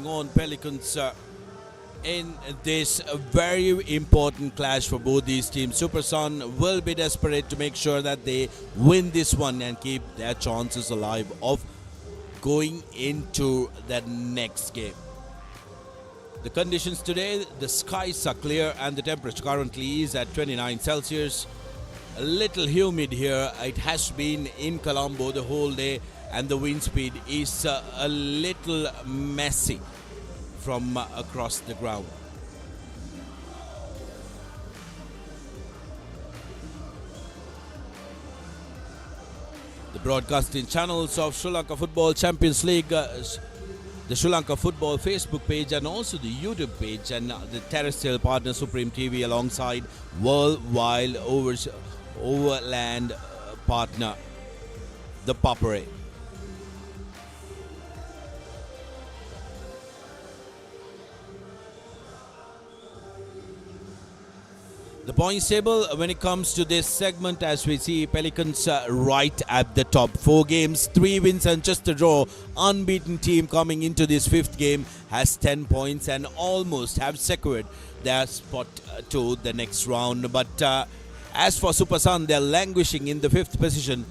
On Pelicans in this very important clash for both these teams. Super Sun will be desperate to make sure that they win this one and keep their chances alive of going into the next game. The conditions today, the skies are clear and the temperature currently is at 29 Celsius. A little humid here. It has been in Colombo the whole day, and the wind speed is a little messy from across the ground. The broadcasting channels of Sri Lanka Football Champions League, the Sri Lanka Football Facebook page and also the YouTube page, and the terrestrial partner Supreme TV alongside worldwide overland partner the Papare. The points table when it comes to this segment, as we see Pelicans right at the top. 4 games, 3 wins and just a draw. Unbeaten team coming into this 5th game has 10 points and almost have secured their spot to the next round. But as for Super Sun, they're languishing in the 5th position.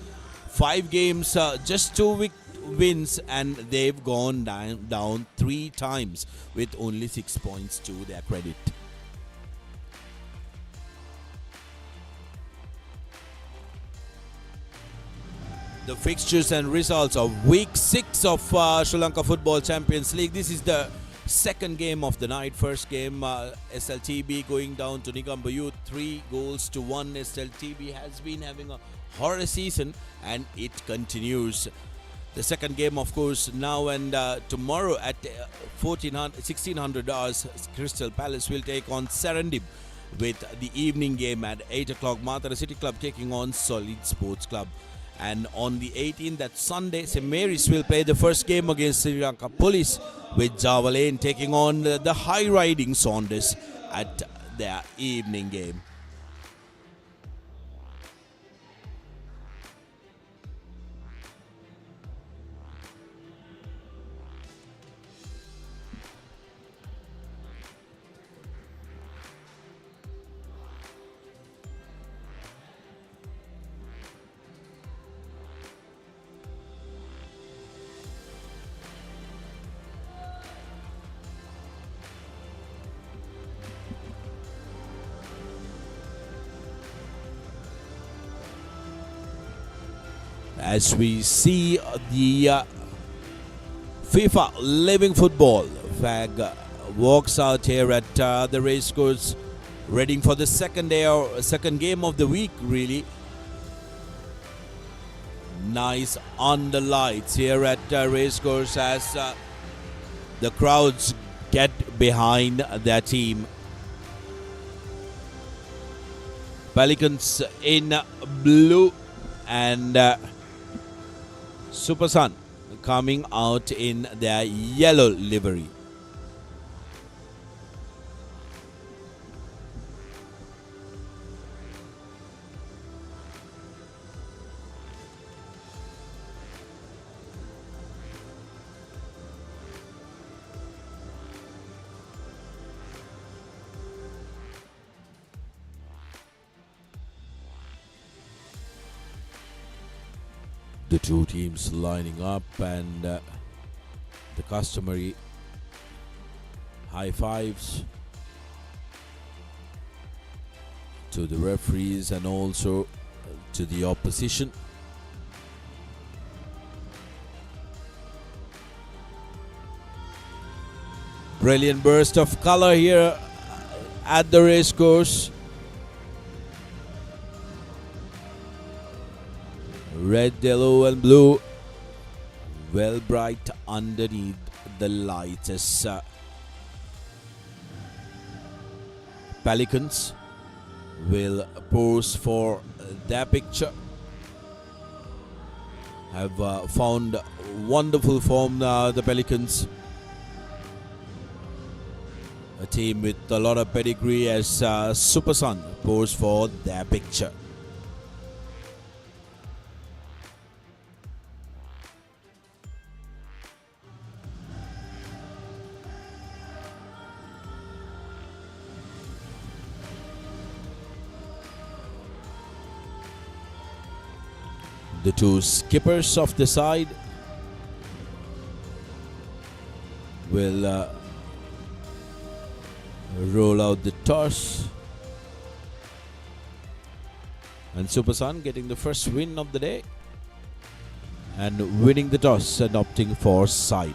5 games, just 2 wins, and they've gone down 3 times with only 6 points to their credit. The fixtures and results of week 6 of Sri Lanka Football Champions League. This is the second game of the night. First game, SLTB going down to Negombo Youth 3-1. SLTB has been having a horror season and it continues. The second game, of course, now and tomorrow at 1600 hours, Crystal Palace will take on Serendip, with the evening game at 8 o'clock. Matara City Club taking on Solid Sports Club. And on the 18th, that Sunday, St. Mary's will play the first game against Sri Lanka Police, with Java Lane taking on the high-riding Saunders at their evening game. As we see the FIFA Living Football flag walks out here at the racecourse, ready for the second day or second game of the week, really. Nice under lights here at racecourse as the crowds get behind their team. Pelicans in blue and Super Sun coming out in their yellow livery. The two teams lining up, and the customary high fives to the referees and also to the opposition. Brilliant burst of color here at the racecourse. Red, yellow and blue, well bright underneath the lights as Pelicans will pose for their picture. Have found wonderful form, the Pelicans. A team with a lot of pedigree as Super Sun pose for their picture. The two skippers of the side will roll out the toss. And Super Sun getting the first win of the day and winning the toss and opting for side.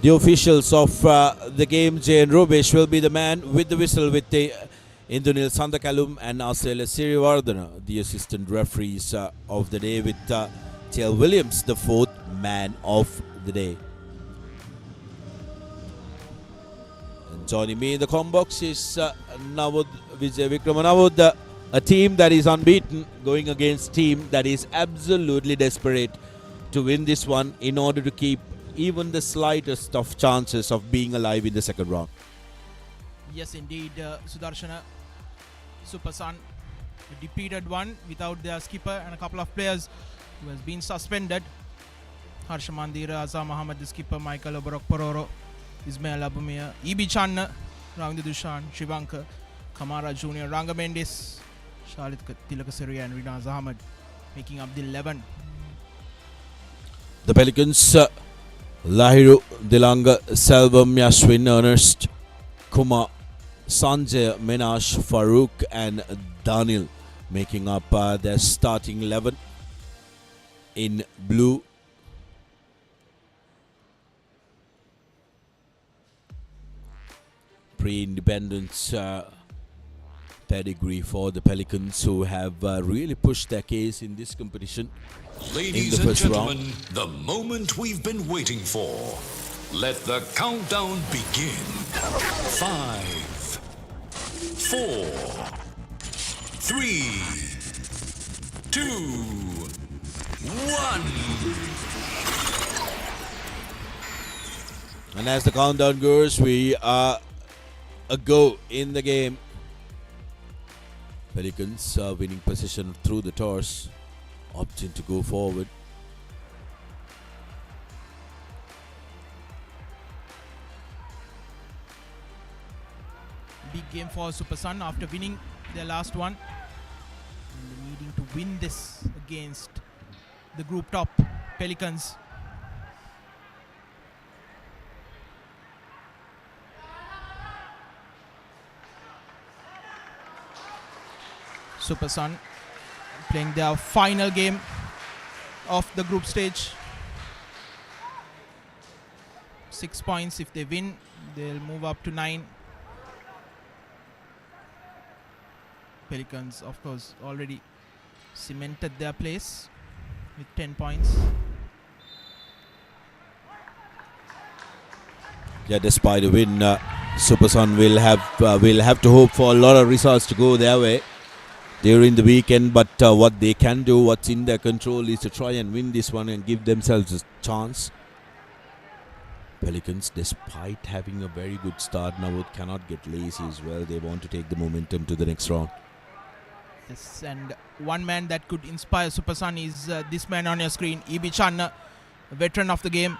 The officials of the game, Jay and Rubesh, will be the man with the whistle with the Indunil Sandakalum and Australia Sirivardhana, the assistant referees of the day, with T.L. Williams, the fourth man of the day. And joining me in the com box is Navud Vijay Vikramanavud, a team that is unbeaten going against a team that is absolutely desperate to win this one in order to keep even the slightest of chances of being alive in the second round. Yes, indeed, Sudarshana. Super Sun, a defeated one without their skipper and a couple of players who has been suspended. Harsha Mandira, Azam Muhammad, the skipper, Michael Oborok Pororo, Ismail Abumia, Ibi Channa, Rangdi Dushan, Shivanka, Kamara Jr., Ranga Mendes, Shalit Tilakasiri and Rinaz Ahmed making up the 11. The Pelicans, Lahiru, Dilanga, Selvam, Yashwin, Ernest, Kumar, Sanjay, Minash, Farouk and Daniel making up their starting 11 in blue. Pre-independence pedigree for the Pelicans, who have really pushed their case in this competition. Ladies and gentlemen, the moment we've been waiting for. Let the countdown begin. 5, 4, 3, 2, 1. And as the countdown goes, we are a go in the game. Pelicans winning position through the toss, opting to go forward. Big game for Super Sun after winning their last one and needing to win this against the group top Pelicans. Super Sun playing their final game of the group stage. 6 points. If they win, they'll move up to 9. Pelicans, of course, already cemented their place with 10 points. Yeah, despite the win, Super Sun will have to hope for a lot of results to go their way during the weekend. But what they can do, what's in their control, is to try and win this one and give themselves a chance. Pelicans, despite having a very good start now, cannot get lazy as well. They want to take the momentum to the next round. Yes, and one man that could inspire Super Sun is this man on your screen, Ibi Channa, a veteran of the game.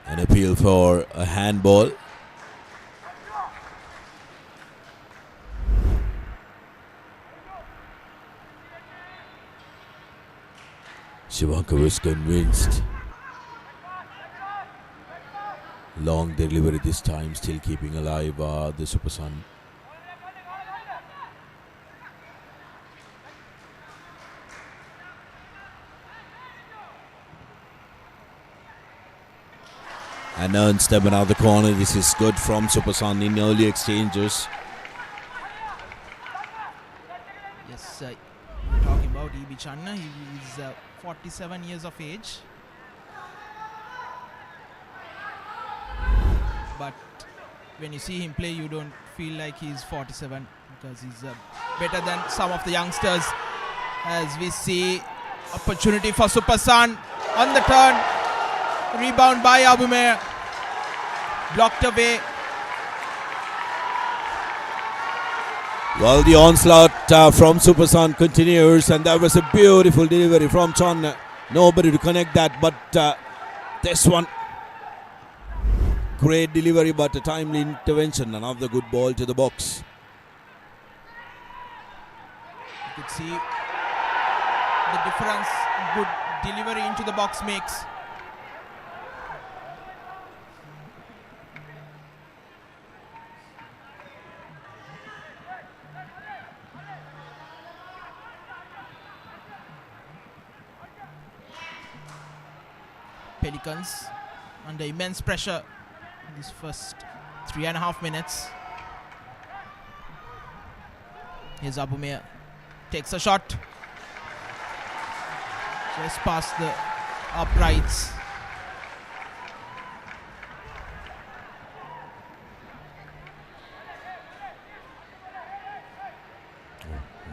An appeal for a handball. Shivanka was convinced. Long delivery this time, still keeping alive the Super Sun. And earns them another corner. This is good from Super Sun in early exchanges. Yes, talking about Ibi Channa, he is 47 years of age. But when you see him play, you don't feel like he's 47, because he's better than some of the youngsters. As we see, opportunity for Super Sun on the turn. Rebound by Abumair. Blocked away. Well, the onslaught from Superson continues, and that was a beautiful delivery from Chon. Nobody to connect that, but this one, great delivery, but a timely intervention. Another good ball to the box. You could see the difference good delivery into the box makes. Pelicans under immense pressure in this first 3.5 minutes. Here's Abumea, takes a shot just past the uprights.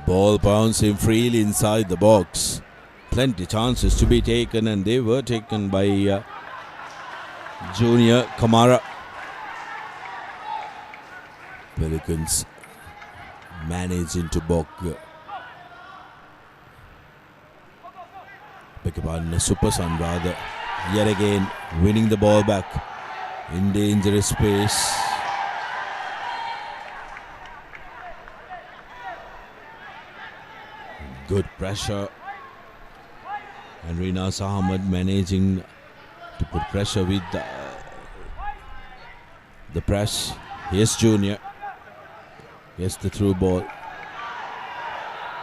Ball bouncing freely inside the box. Plenty chances to be taken, and they were taken by Junior Kamara. Pelicans managing to block. Beg your pardon, Superson rather. Yet again, winning the ball back in dangerous space. Good pressure. And Rinas Ahmed managing to put pressure with the press. Here's Junior. Here's the through ball.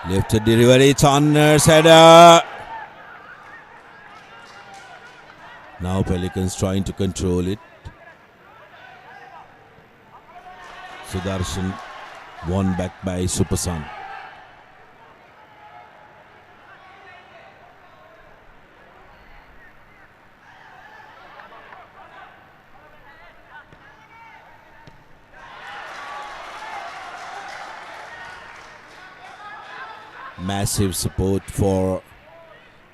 Lifted delivery, Channer's header. Now Pelicans trying to control it. Sudarshan won back by Superson. Massive support for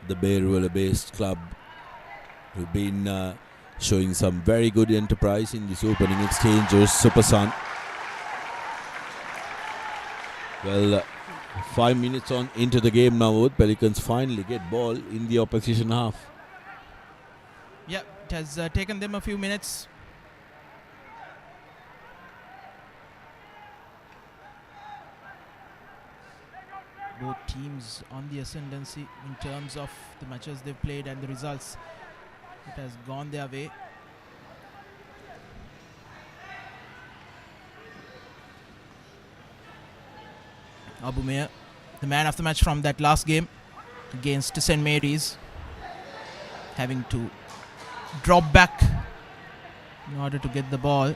the Beruela-based club, who've been showing some very good enterprise in this opening exchanges. Superson. Well, 5 minutes on into the game now. Pelicans finally get ball in the opposition half. Yeah, it has taken them a few minutes. Both teams on the ascendancy in terms of the matches they've played and the results. It has gone their way. Abumea, the man of the match from that last game against St. Mary's, having to drop back in order to get the ball.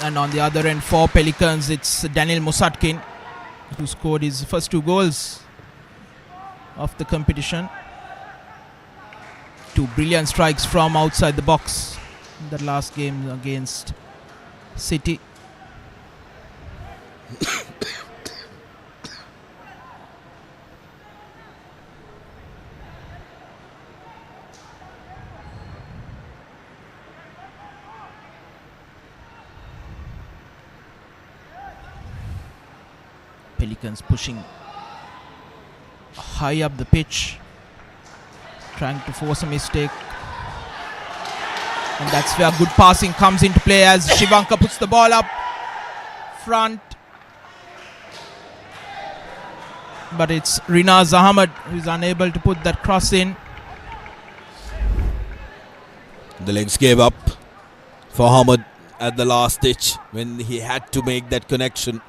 And on the other end for Pelicans, it's Daniel Musatkin, who scored his first 2 goals of the competition. 2 brilliant strikes from outside the box in the last game against City. Pelicans pushing high up the pitch, trying to force a mistake. And that's where good passing comes into play as Shivanka puts the ball up front. But it's Rinaz Ahmed who's unable to put that cross in. The legs gave up for Ahmed at the last stitch when he had to make that connection.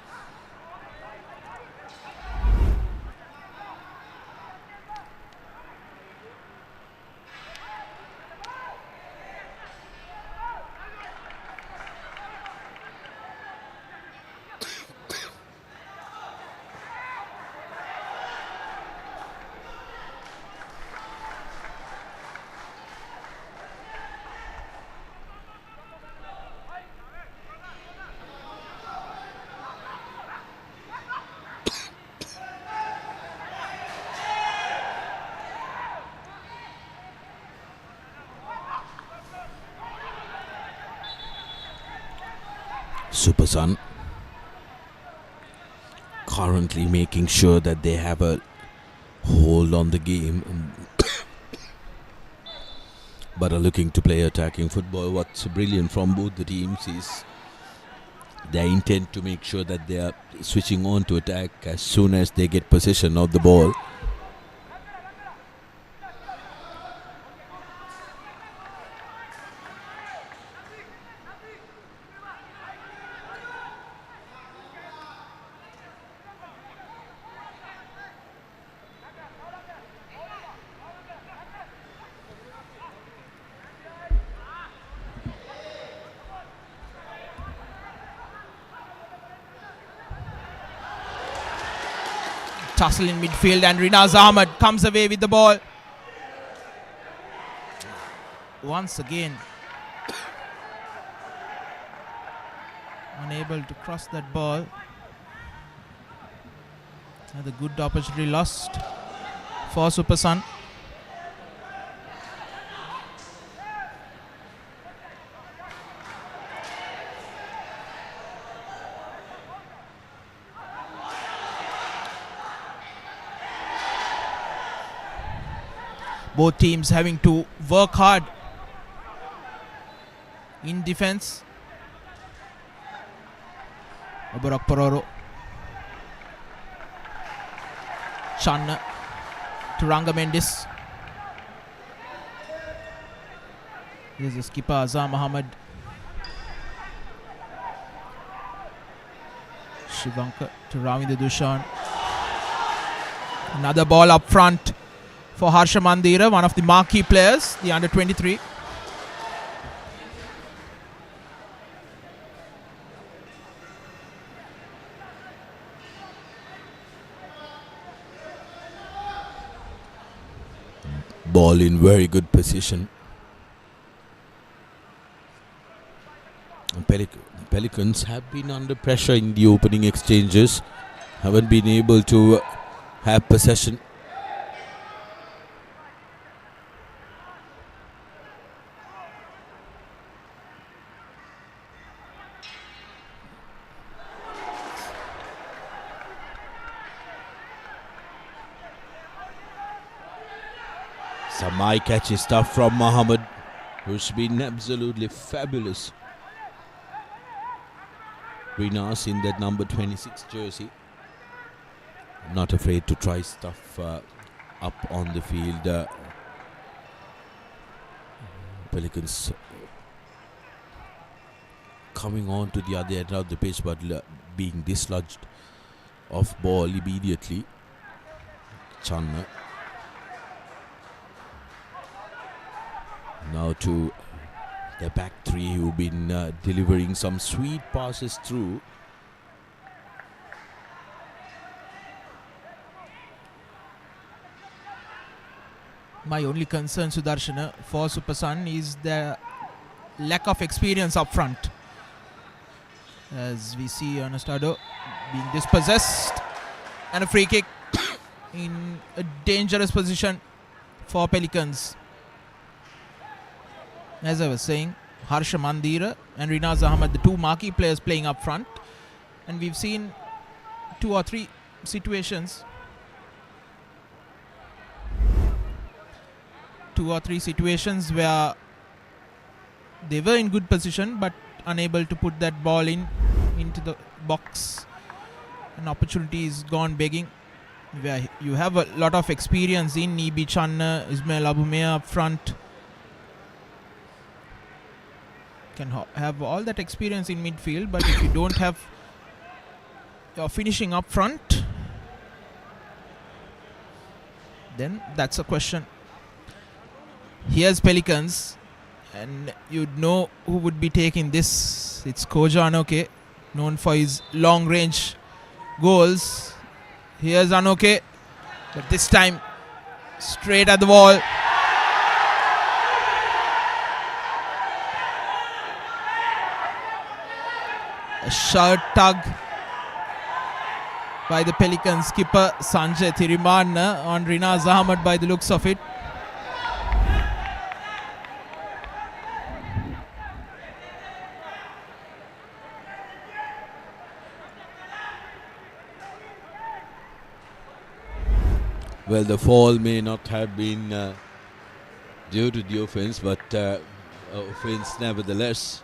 Supersun currently making sure that they have a hold on the game, but are looking to play attacking football. What's brilliant from both the teams is their intent to make sure that they are switching on to attack as soon as they get possession of the ball. Tussle in midfield and Rinaz Ahmed comes away with the ball. Once again, unable to cross that ball. Another good opportunity lost for Supersun. Both teams having to work hard in defense. Oborok Pororo. Channa to Ranga Mendis. Here's the skipper Azam Ahmed. Shivanka to Ravinder Dushan. Another ball up front for Harsha Mandira, one of the marquee players, the under 23. Ball in very good position. Pelicans have been under pressure in the opening exchanges, haven't been able to have possession. Some eye-catchy stuff from Mohammed, who's been absolutely fabulous. Rinas in that number 26 jersey. Not afraid to try stuff up on the field. Pelicans coming on to the other end of the pitch, but being dislodged off ball immediately. Channa. Now to the back three, who've been delivering some sweet passes through. My only concern, Sudarshana, for Supersun is the lack of experience up front. As we see Anastado being dispossessed, and a free kick in a dangerous position for Pelicans. As I was saying, Harsha Mandira and Rinaz Ahmed, the two marquee players playing up front. And we've seen two or three situations where they were in good position but unable to put that ball into the box. An opportunity is gone begging, where you have a lot of experience in Nibi Channa, Ismail Abumea up front. Can have all that experience in midfield, but if you don't have your finishing up front, then that's a question. Here's Pelicans, and you'd know who would be taking this. It's Koja Anoke, known for his long range goals. Here's Anoke, but this time straight at the wall. A short tug by the Pelican skipper Sanjay Thirimanna on Rinaz Ahmed by the looks of it. Well, the fall may not have been due to the offense, but offense nevertheless.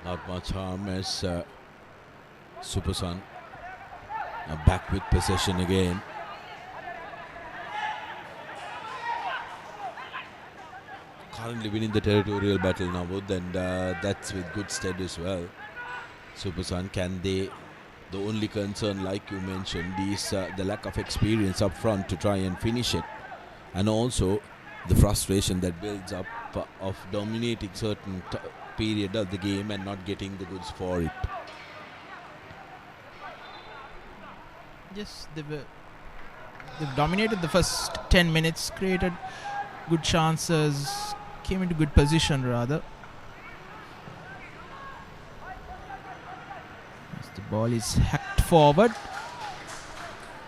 Not much harm as Super Sun are back with possession again. Currently winning the territorial battle now, and that's with good stead as well. Super Sun, can they? The only concern, like you mentioned, is the lack of experience up front to try and finish it, and also the frustration that builds up of dominating certain period of the game and not getting the goods for it. Yes, they've dominated the first 10 minutes, created good chances, came into good position rather. As the ball is hacked forward.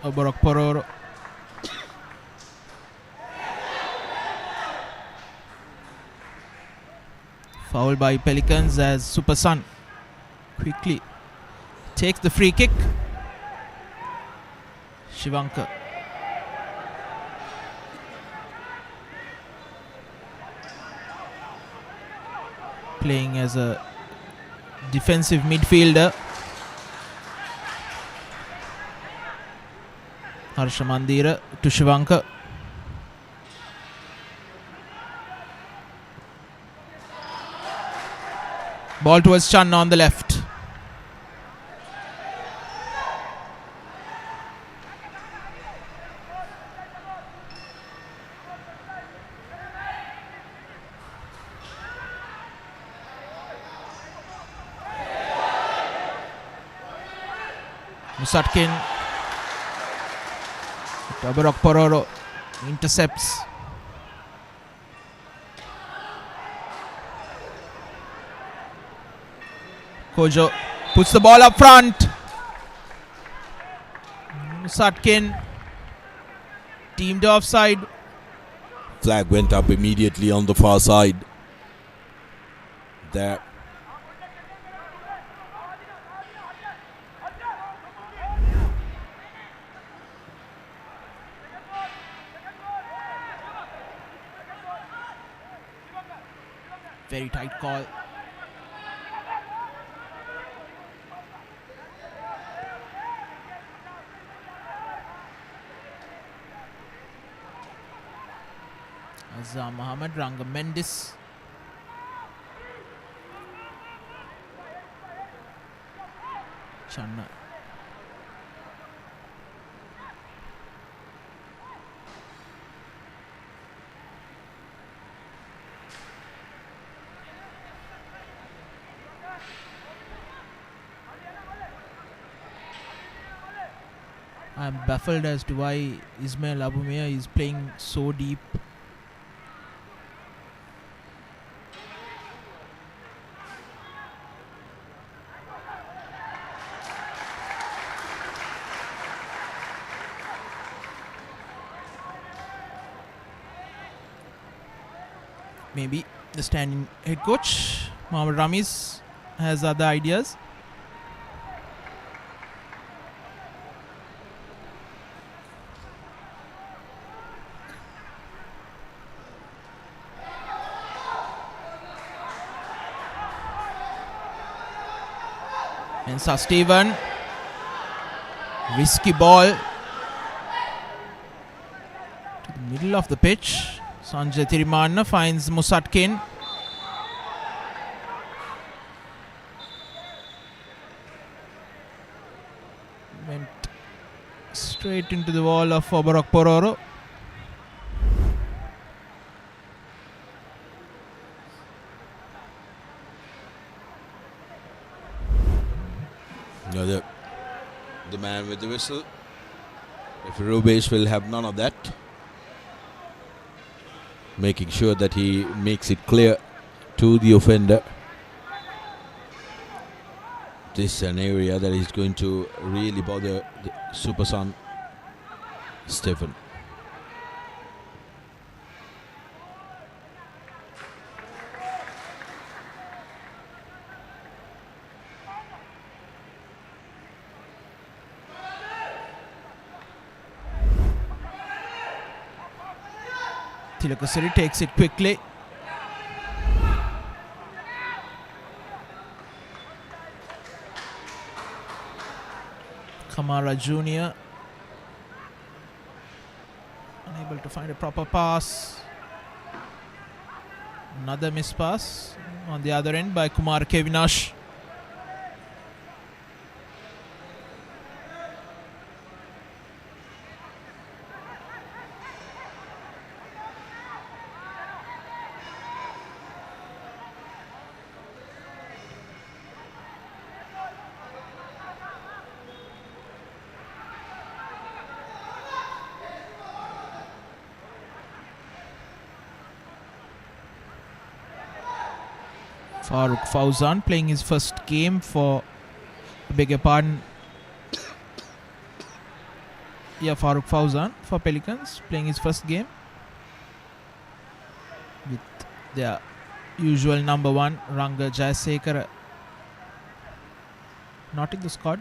Oborok Pororo. Foul by Pelicans as Super Sun quickly takes the free kick. Shivanka. Playing as a defensive midfielder. Harsha Mandira to Shivanka. Ball towards Channa on the left. Musatkin. Oborok Pororo intercepts. Kojo puts the ball up front. Musatkin teamed offside. Flag went up immediately on the far side. There. Very tight call. Azam Mohammed, Ranga Mendes. Channa. I'm baffled as to why Ismail Abumea is playing so deep. Maybe the standing head coach, Mohammad Ramiz, has other ideas. And Steven, risky ball to the middle of the pitch. Sanjay Tirimanna finds Musatkin. Went straight into the wall of Oborok Pororo. No, the man with the whistle. If Rubesh will have none of that. Making sure that he makes it clear to the offender. This is an area that is going to really bother the Super Sun, Stephen. Tilakasiri takes it quickly. Kamara Jr. unable to find a proper pass. Another miss pass on the other end by Kumar Kevinash. Farooq Fauzan playing his first game for, I beg your pardon, Farooq Fauzan for Pelicans playing his first game with their usual number one Ranga Jayasekara not in the squad.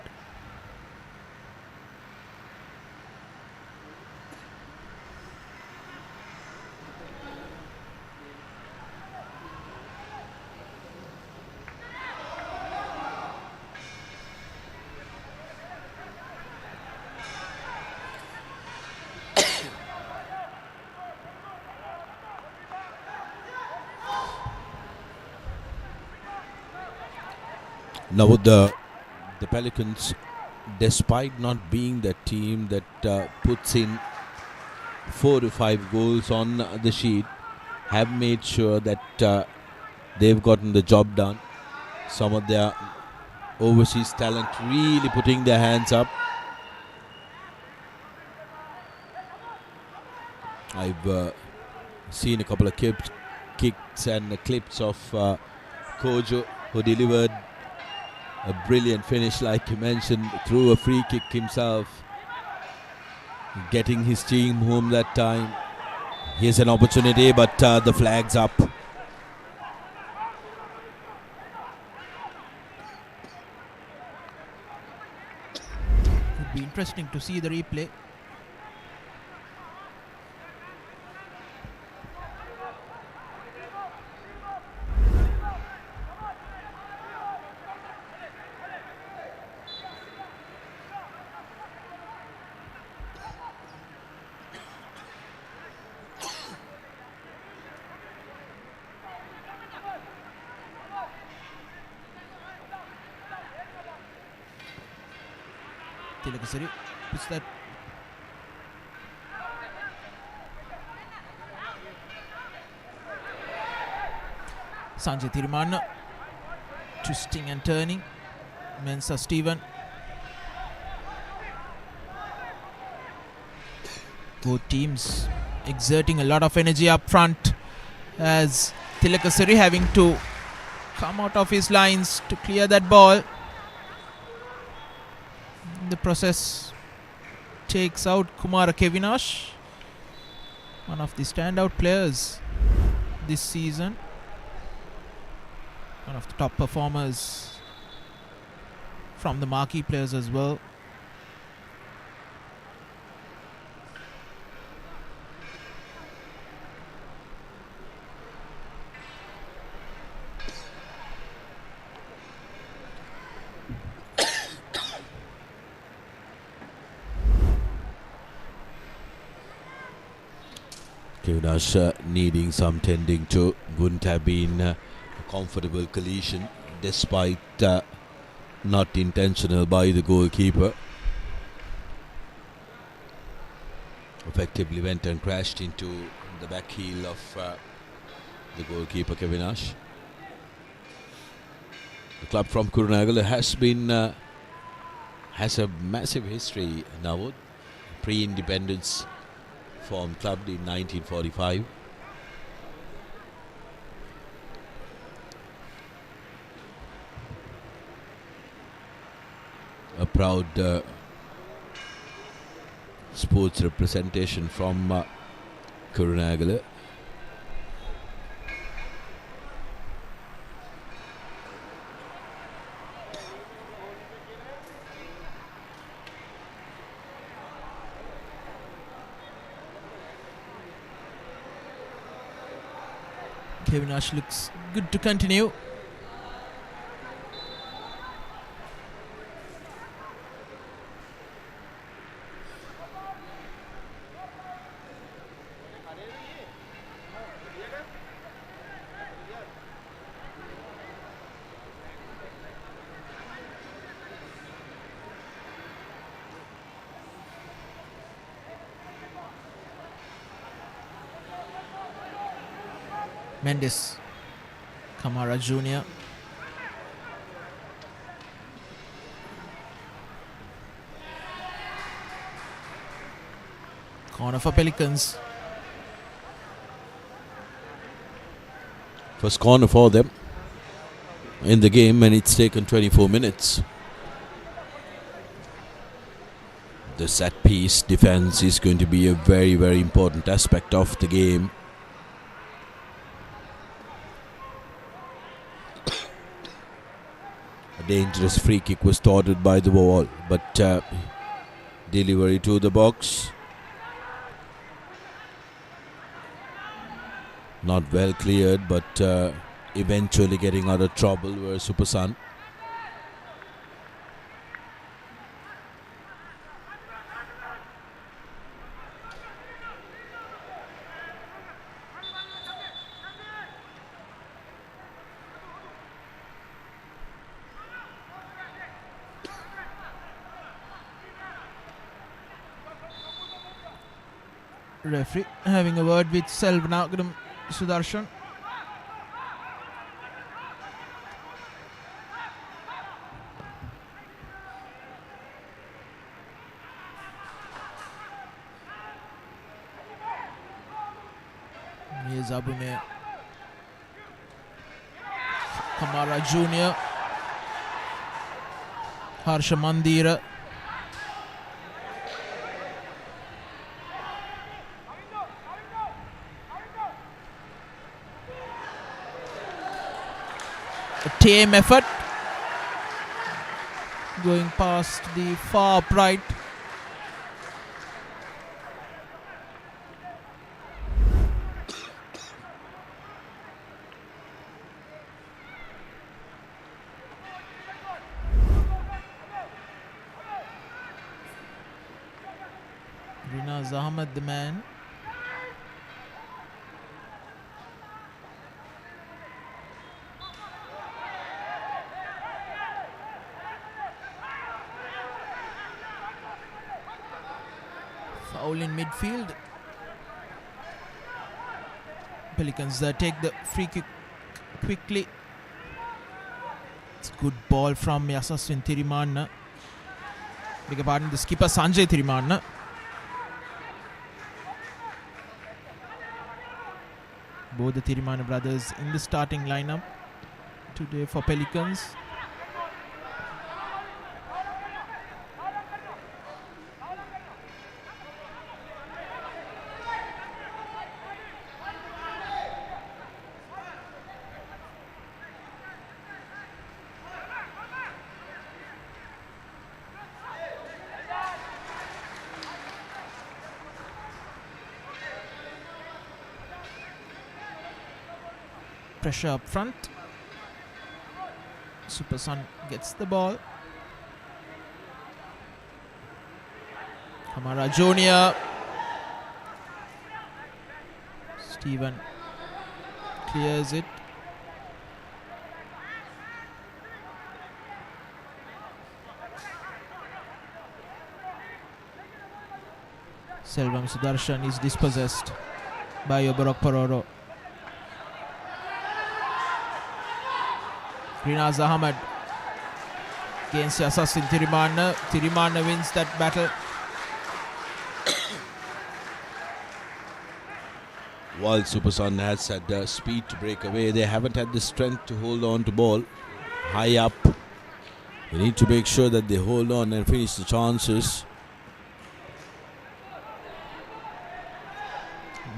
Now the Pelicans, despite not being the team that puts in 4 to 5 goals on the sheet, have made sure that they've gotten the job done. Some of their overseas talent really putting their hands up. I've seen a couple of kicks and clips of Kojo, who delivered a brilliant finish, like you mentioned, through a free kick himself, getting his team home that time. Here's an opportunity, but the flag's up. Could be interesting to see the replay. Tilakasiri puts that Sanjay Thirimanna twisting and turning. Mensah Stephen. Both teams exerting a lot of energy up front, as Tilakasiri having to come out of his lines to clear that ball. The process takes out Kumar Kevinash, one of the standout players this season, one of the top performers from the marquee players as well. Kevinash needing some tending to. Wouldn't have been a comfortable collision, despite not intentional by the goalkeeper. Effectively went and crashed into the back heel of the goalkeeper Kevinash. The club from Kurunagala has a massive history now. Pre-independence formed club in 1945. A proud sports representation from Kurunagala. Devinash looks good to continue. Mendes, Kamara Jr. Corner for Pelicans. First corner for them in the game, and it's taken 24 minutes. The set piece defense is going to be a very, very important aspect of the game. A dangerous free kick was thwarted by the wall, but delivery to the box. Not well cleared, but eventually getting out of trouble were Supersun. Referee having a word with Selvanagaram Sudarshan. Here's Abume. Kamara Jr. Harsha Mandira. A tame effort going past the far upright. Rinaz Ahmed, the man. Foul in midfield. Pelicans take the free kick quickly. It's good ball from Yasaswin Thirimanna. Beg your pardon, the skipper Sanjay Thirimanna. Both the Thirimanna brothers in the starting lineup today for Pelicans. Pressure up front. Supersun gets the ball. Kamara Jr. Stephen clears it. Selvam Sudarshan is dispossessed by Oborok Pororo. Rinaz Ahmed against Yasaswin Thirimanna. Thirimanna wins that battle. While Supersun has had the speed to break away, they haven't had the strength to hold on to ball high up. They need to make sure that they hold on and finish the chances.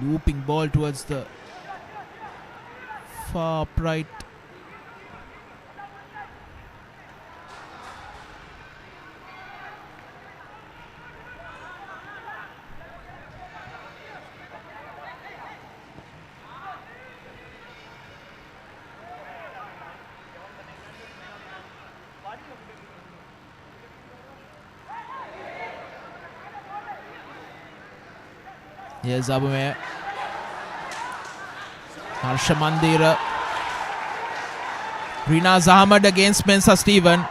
Looping ball towards the far right. Here's Abume. Harsha Mandira. Rinaz Ahmed against Mensa Steven.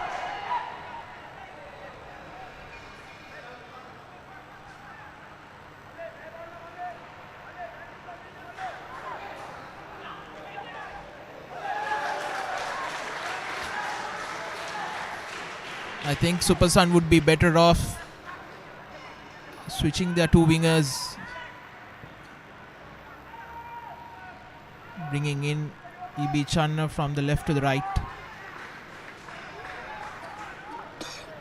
I think Supersun would be better off switching their two wingers, bringing in E.B. Channa from the left to the right.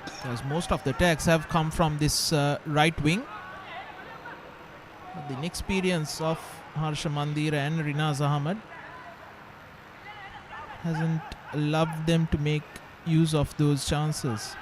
Because most of the attacks have come from this right wing. But the inexperience of Harsha Mandira and Rinaz Ahmed hasn't allowed them to make use of those chances.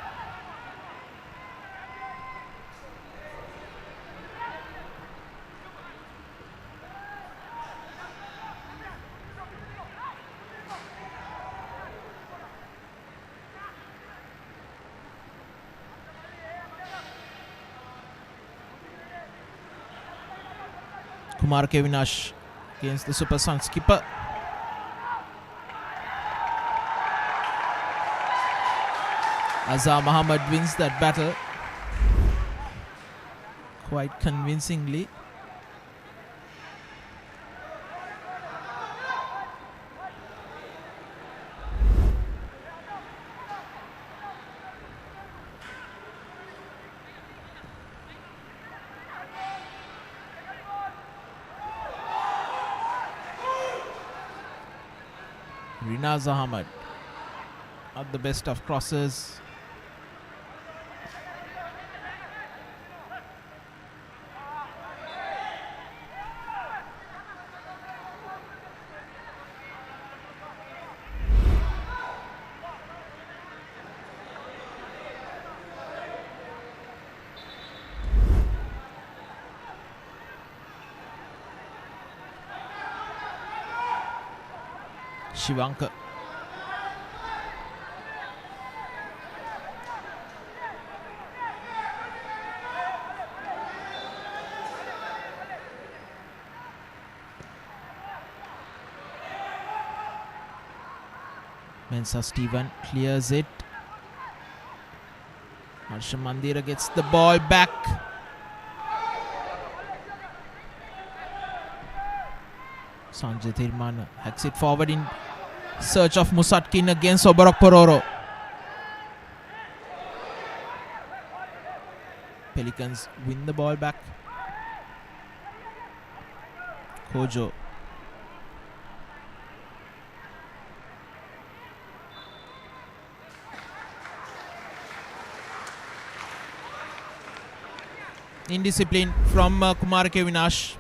Kumar Kevinash against the Super Sun skipper. Azhar Muhammad wins that battle quite convincingly. Rinaz Ahmed, not the best of crosses. Shivanka. Mensa Steven clears it. Harsha Mandira gets the ball back. Sanjay Thirmana hacks it forward in search of Musatkin against Oborok Pororo. Pelicans win the ball back. Kojo. Indiscipline from Kumar Kevinash.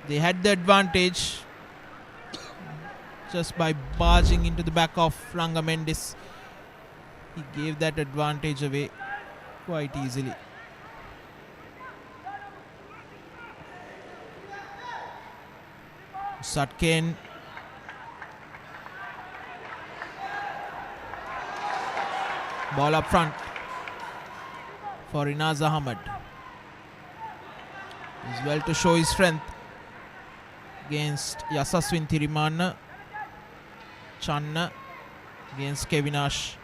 They had the advantage just by barging into the back of Ranga Mendes. He gave that advantage away quite easily. Satken. Ball up front for Rinaz Ahmed. He's well to show his strength against Yasaswin Thirimana. Channa against Kevinash.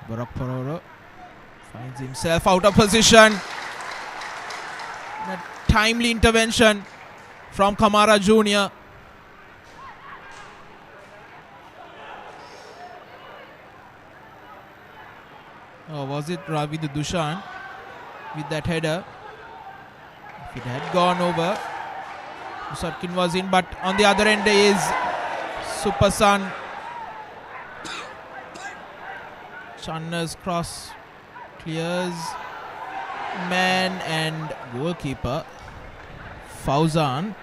Oborok Pororo finds himself out of position. A timely intervention from Kamara Jr. Oh, was it Ravi Dushan with that header? If it had gone over, Musatkin was in, but on the other end is Supersun. Channa's cross Clears man and goalkeeper Fauzan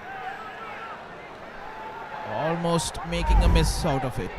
almost making a mess out of it.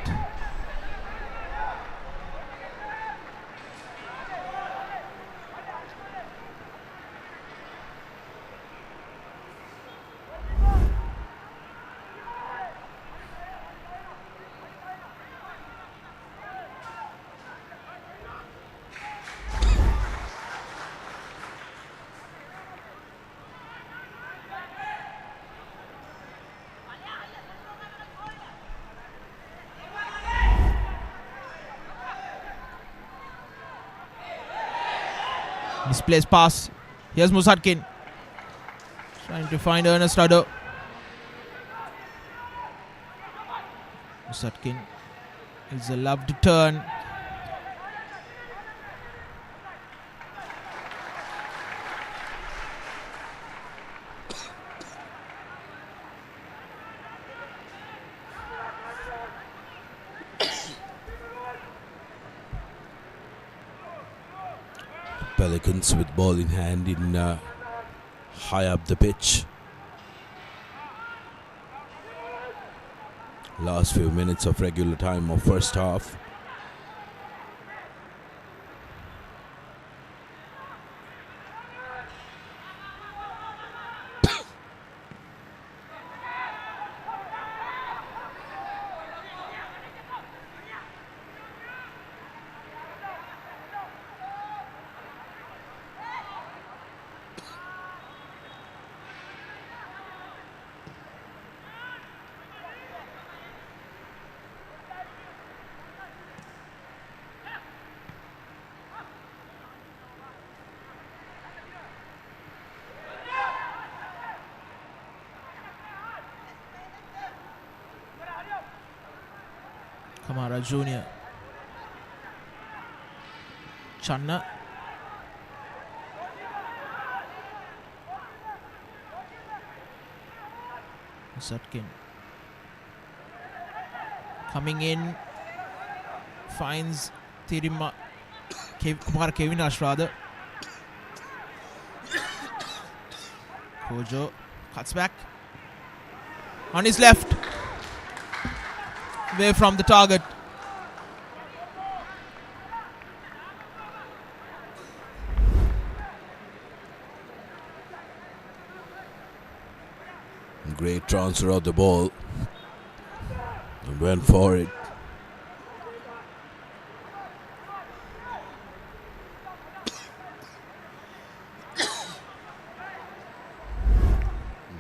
Misplaced pass. Here's Musatkin trying to find Ernest Rado. Musatkin is a loved turn. Pelicans with ball in hand in high up the pitch. Last few minutes of regular time of first half. Kamara Jr. Channa. Musatkin coming in, finds Kumar Kevin Ashrada. Kojo cuts back on his left, away from the target. Great transfer of the ball. And went for it.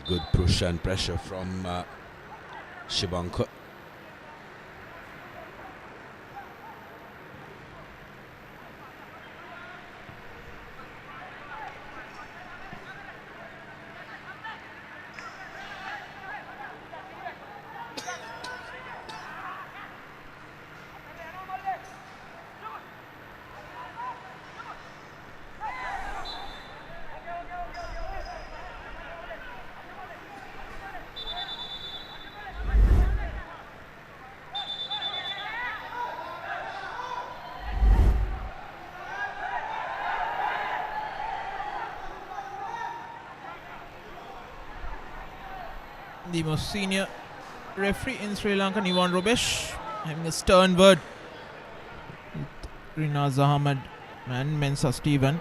Good push and pressure from Shibanka. The most senior referee in Sri Lanka, Niwan Robesh, having a stern word with Rinaz Ahmed and Mensa Stephen.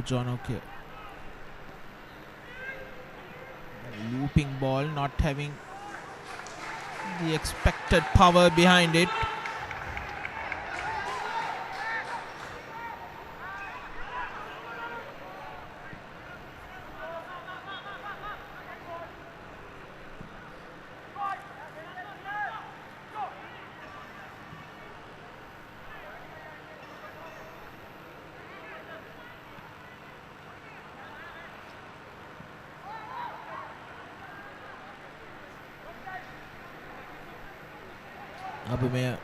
John, okay. Looping ball, not having the expected power behind it. Abumea.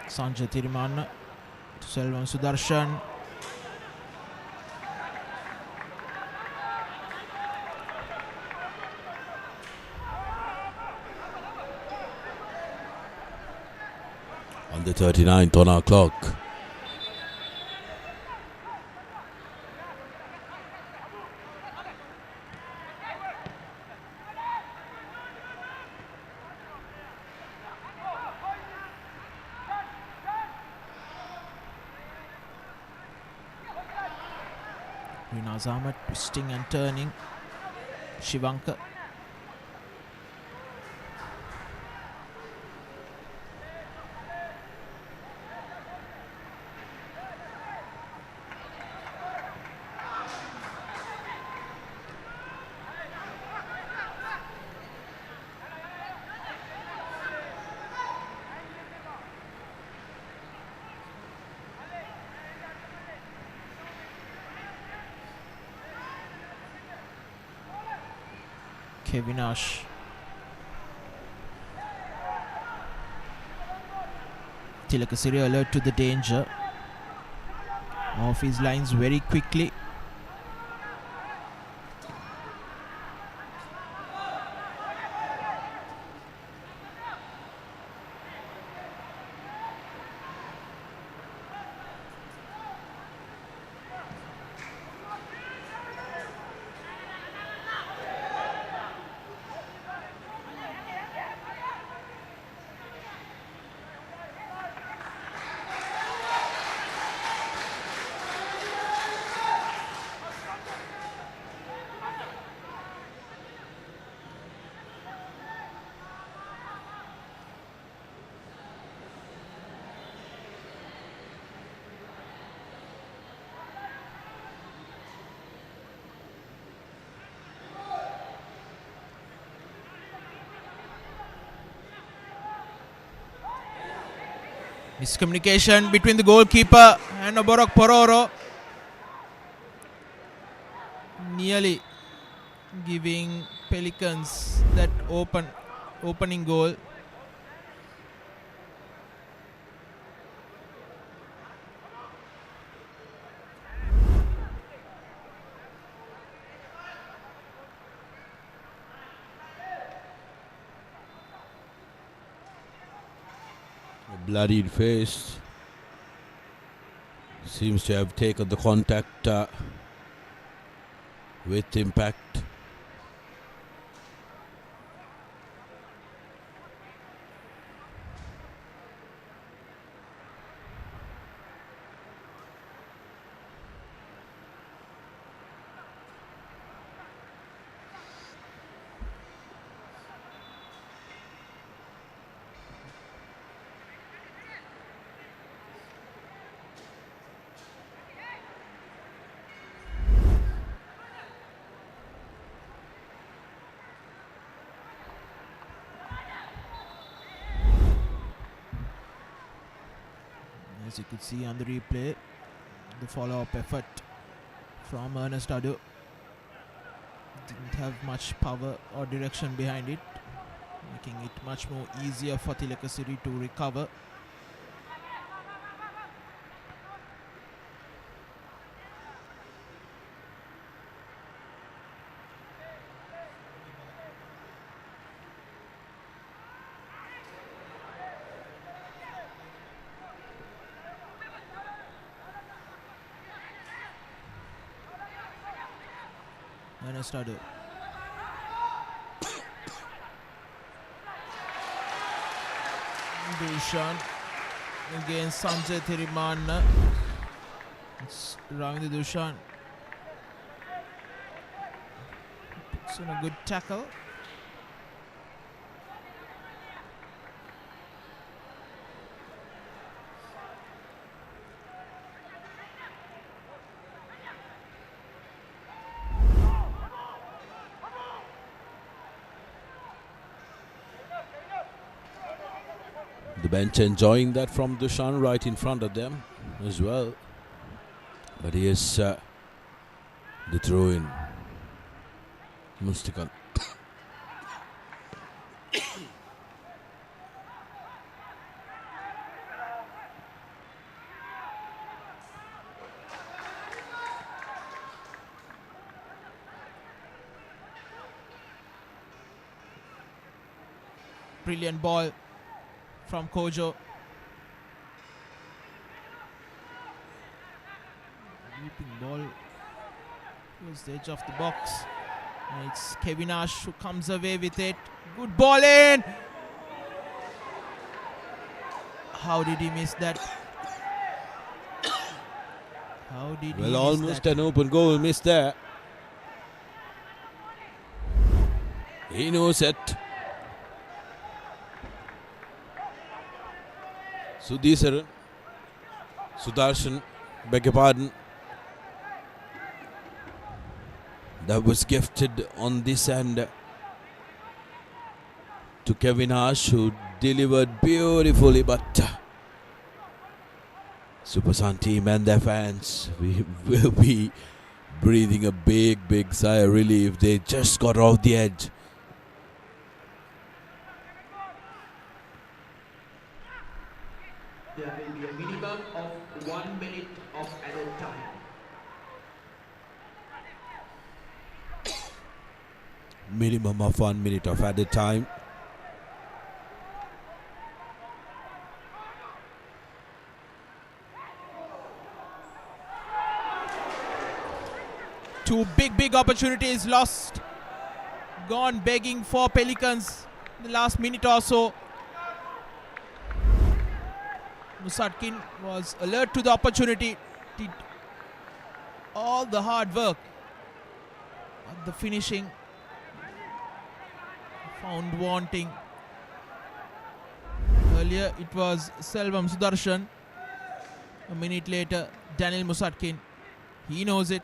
Sanjay Tirimanna to Selvam Sudarshan. On the 39th on our clock. Rinaz Ahmed twisting and turning. Shivanka. Kevinash. Tilakasiri alert to the danger. Off his lines very quickly. Miscommunication between the goalkeeper and Oborok Pororo. Nearly giving Pelicans that opening goal. Bloodied face. Seems to have taken the contact with impact. As you could see on the replay, the follow-up effort from Ernest Adu didn't have much power or direction behind it, making it much more easier for Tilakasiri to recover. Ernest Adu. Dushan against Sanjay Tirimanna. It's Ravindra Dushan. Puts in a good tackle. The bench enjoying that from Dushan right in front of them as well. But here's the throw in. Mustakan. Brilliant ball from Kojo. Leaping ball towards the edge of the box. And it's Kevin Ash who comes away with it. Good ball in. How did he miss that? How did he miss Almost that? an open goal missed there. He knows it. Sudarshan, beg your pardon. That was gifted on this end to Kevin Ash, who delivered beautifully, but Super Sun team and their fans will be breathing a big sigh of relief. They just got off the edge. There will be a minimum of 1 minute of added time. Minimum of 1 minute of added time. Two big opportunities lost. Gone begging for Pelicans in the last minute or so. Musatkin was alert to the opportunity. Did all the hard work. But the finishing found wanting. Earlier it was Selvam Sudarshan. A minute later, Daniel Musatkin. He knows it.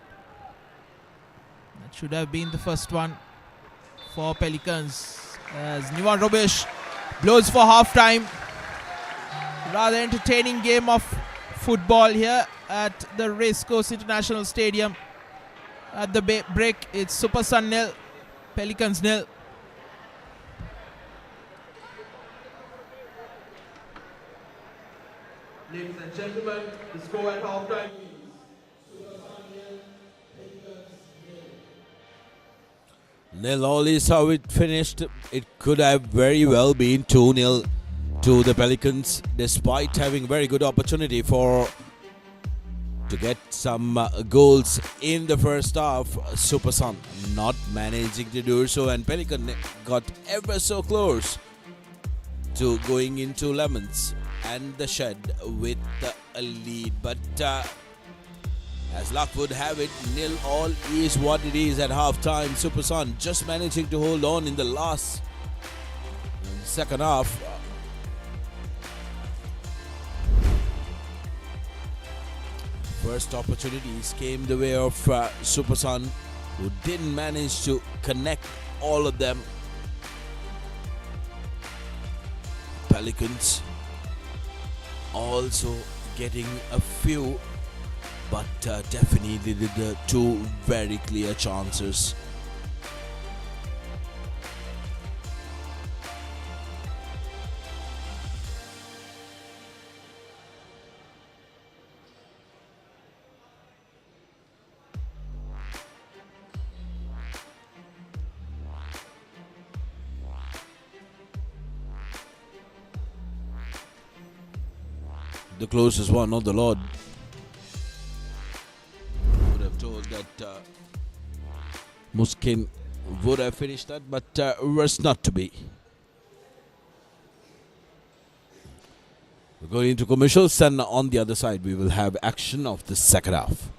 That should have been the first one for Pelicans. As Nivan Robesh blows for half-time. Rather entertaining game of football here at the Racecourse International Stadium. At the break, it's Super Sun 0, Pelicans 0. Ladies and gentlemen, the score at halftime is Nil all is how it finished. It could have very well been 2-0 to the Pelicans, despite having very good opportunity to get some goals in the first half. Super Sun not managing to do so, and Pelican got ever so close to going into lemons and the shed with a lead, but as luck would have it, 0-0 is what it is at half-time. Super Sun just managing to hold on in the last second half. First opportunities came the way of Super Sun, who didn't manage to connect all of them. Pelicans also getting a few, but definitely the two very clear chances. The closest one, not the Lord. Would have told that Muskin would have finished that, but was not to be. We're going into commercials, and on the other side we will have action of the second half.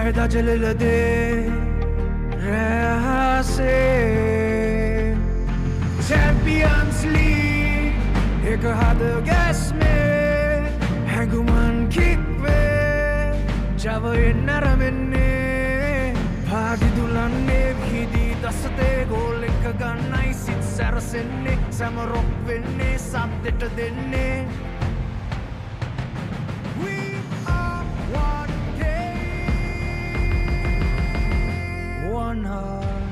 फायदा जलिल दे रहसे champions league एक हाथ gas में हैंगुमन kick पे जब ये नरमने भागी दुलाने भीदी दसते गोल एक गन्नाई seat सरसने समरोक वेने साथ देने We are one game, one heart.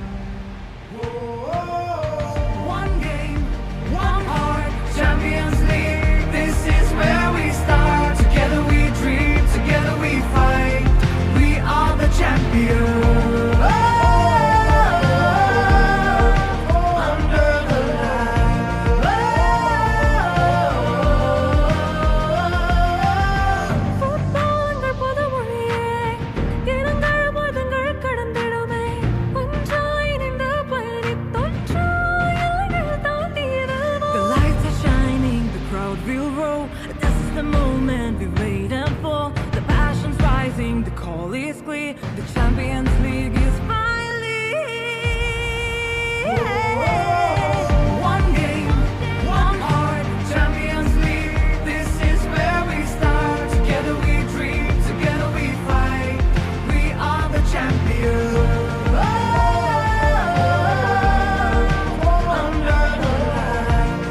One game, one heart. Champions League, this is where we start. Together we dream, together we fight. We are the champions. Under the Football புதுமொழியே இரங்கள் பொழுதுங்கள் கடந்திடுமே ஒன்றாய் இணைந்து பயணித்தொன்றாய் எல்லைகள் தாண்டிடுவோம். The lights are shining, the crowd will roll. This is the moment we waited for. The passion's rising, the call is clear. The Champions League is finally one game, one heart. Champions League, this is where we start. Together we dream, together we fight. We are the champions. Under the light.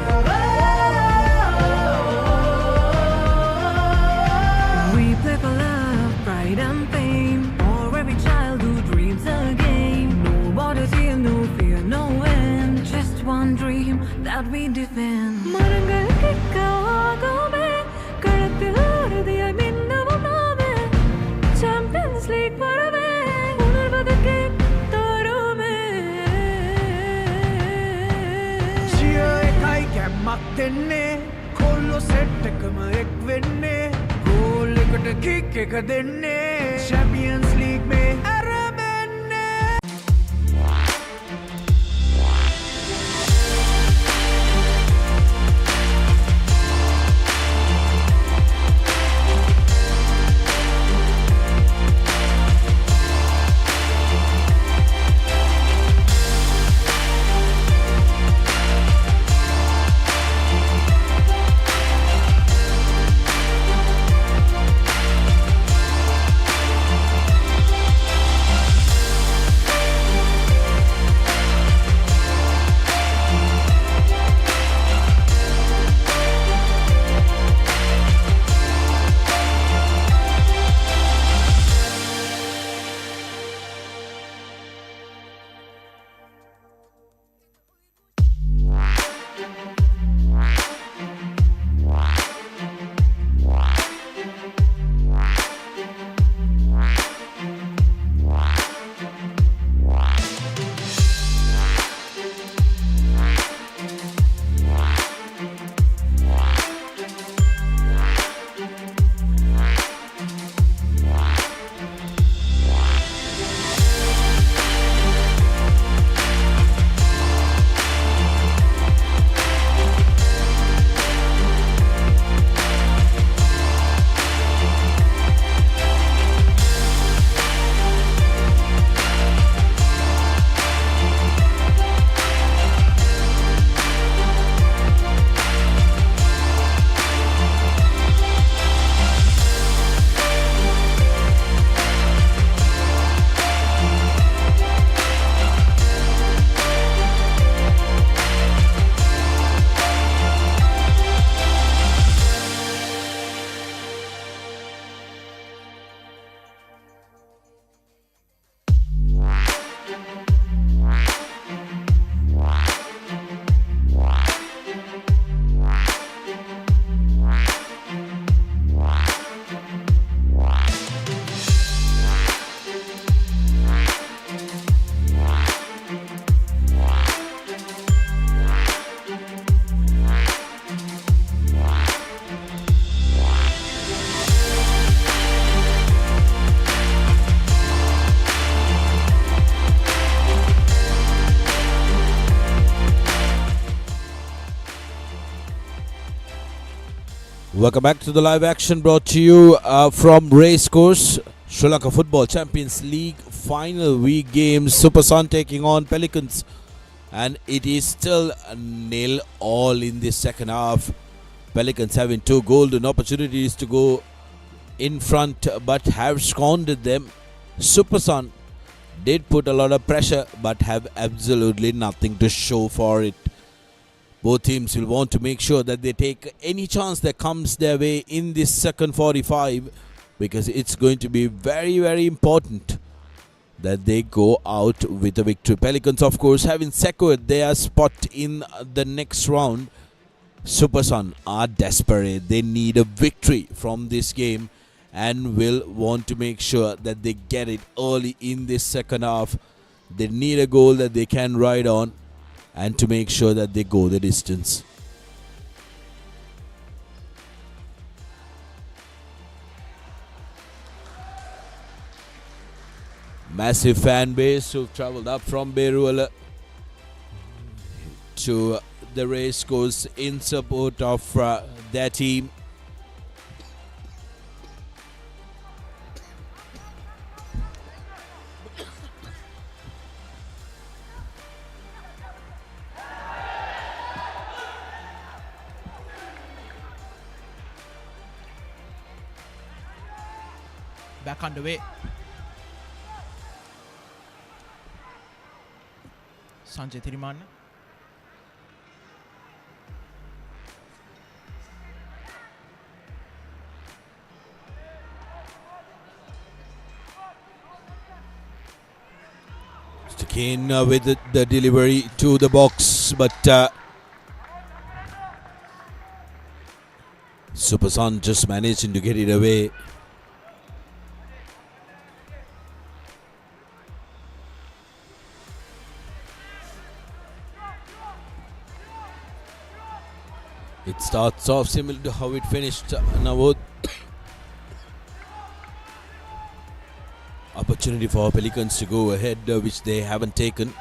We play for love, pride and fame. For every child who dreams again. No borders here, no fear, no end. Just one dream that we defend. மரங்கள் கிக்காகுமே களத்தில் உறுதியாய் மின்னவும் நாமே. Champions League வரவே உணர்வதற்கே தருமே. Cheer ekai kemak denne kollo set ekama ek wenne goal ekata kick ek denne Champions League mein aramenne Welcome back to the live action brought to you from Racecourse. Sri Lanka Football Champions League final week games. Super Sun taking on Pelicans. And it is still a 0-all in the second half. Pelicans having 2 golden opportunities to go in front but have squandered them. Super Sun did put a lot of pressure but have absolutely nothing to show for it. Both teams will want to make sure that they take any chance that comes their way in this second 45, because it's going to be very, very important that they go out with a victory. Pelicans, of course, having secured their spot in the next round. Super Sun are desperate. They need a victory from this game and will want to make sure that they get it early in this second half. They need a goal that they can ride on and to make sure that they go the distance. Massive fan base who've travelled up from Beruala to the race course in support of their team. Back underway. Sanjay Thirimanne. Mr. Kane with the delivery to the box, but Super Sun just managing to get it away. It starts off similar to how it finished. Now, opportunity for Pelicans to go ahead, which they haven't taken.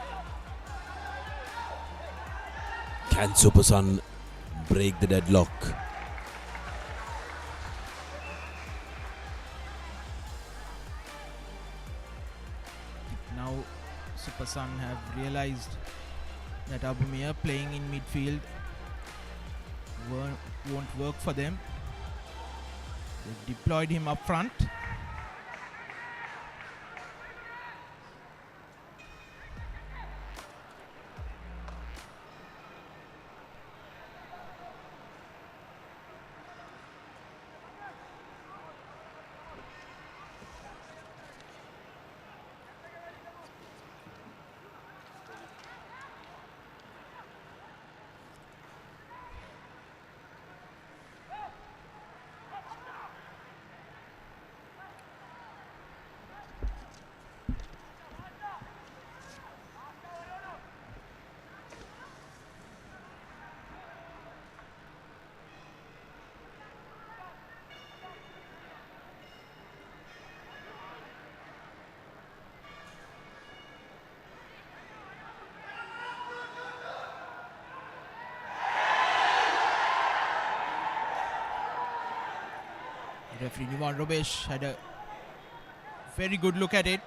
Can Super Sun break the deadlock? Now Super Sun have realized that Abumia playing in midfield won't work for them. They deployed him up front. Referee Nivan Robesh had a very good look at it.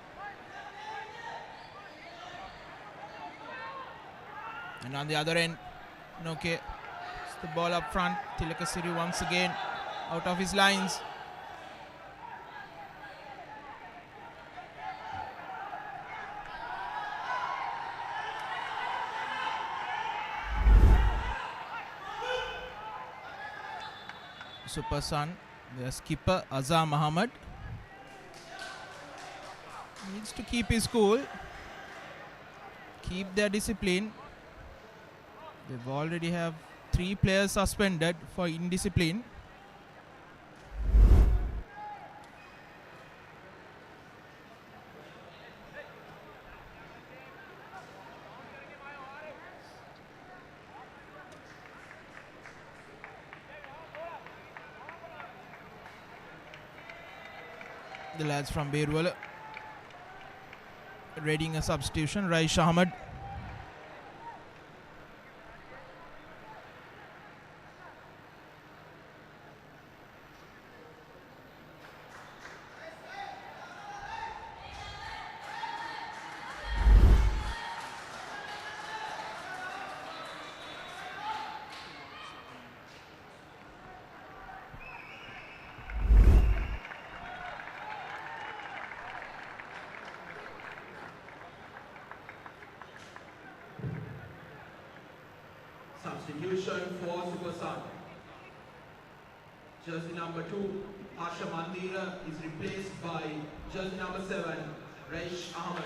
And on the other end, Noke, it's the ball up front. Tilakasiri once again out of his lines. Super Sun, their skipper Azhar Muhammad needs to keep his cool, keep their discipline. They've already have 3 players suspended for indiscipline. The lads from Beruala readying a substitution. Raish Ahmed. Substitution for Supersan. Jersey number 2, Harsha Mandira, is replaced by jersey number 7, Raish Ahmed.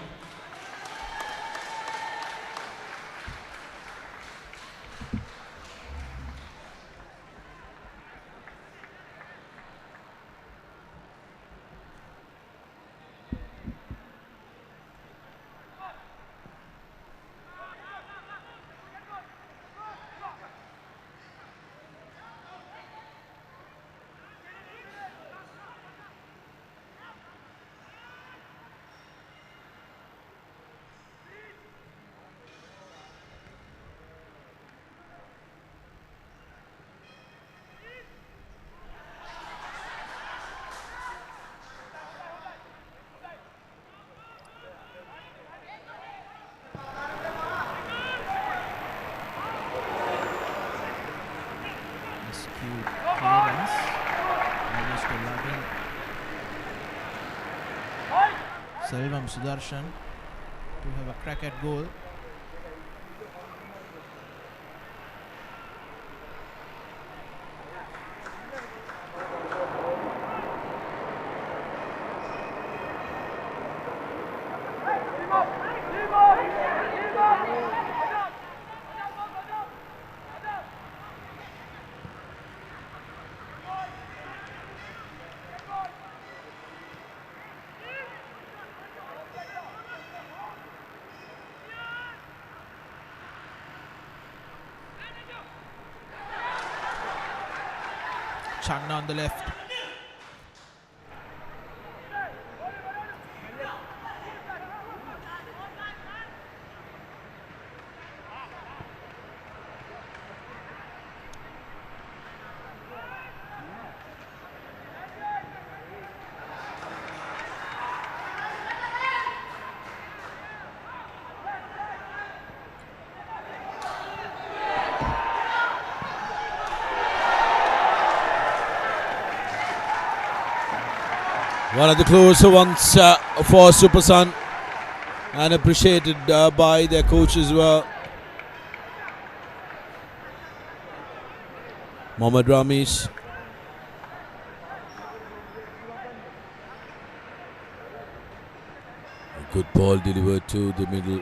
Skewed clearance. Almost 11. Selvam Sudarshan to have a crack at goal. Channa on the left. One of the closer ones for Supersan, and appreciated by their coach as well. Mohammad Ramesh. A good ball delivered to the middle.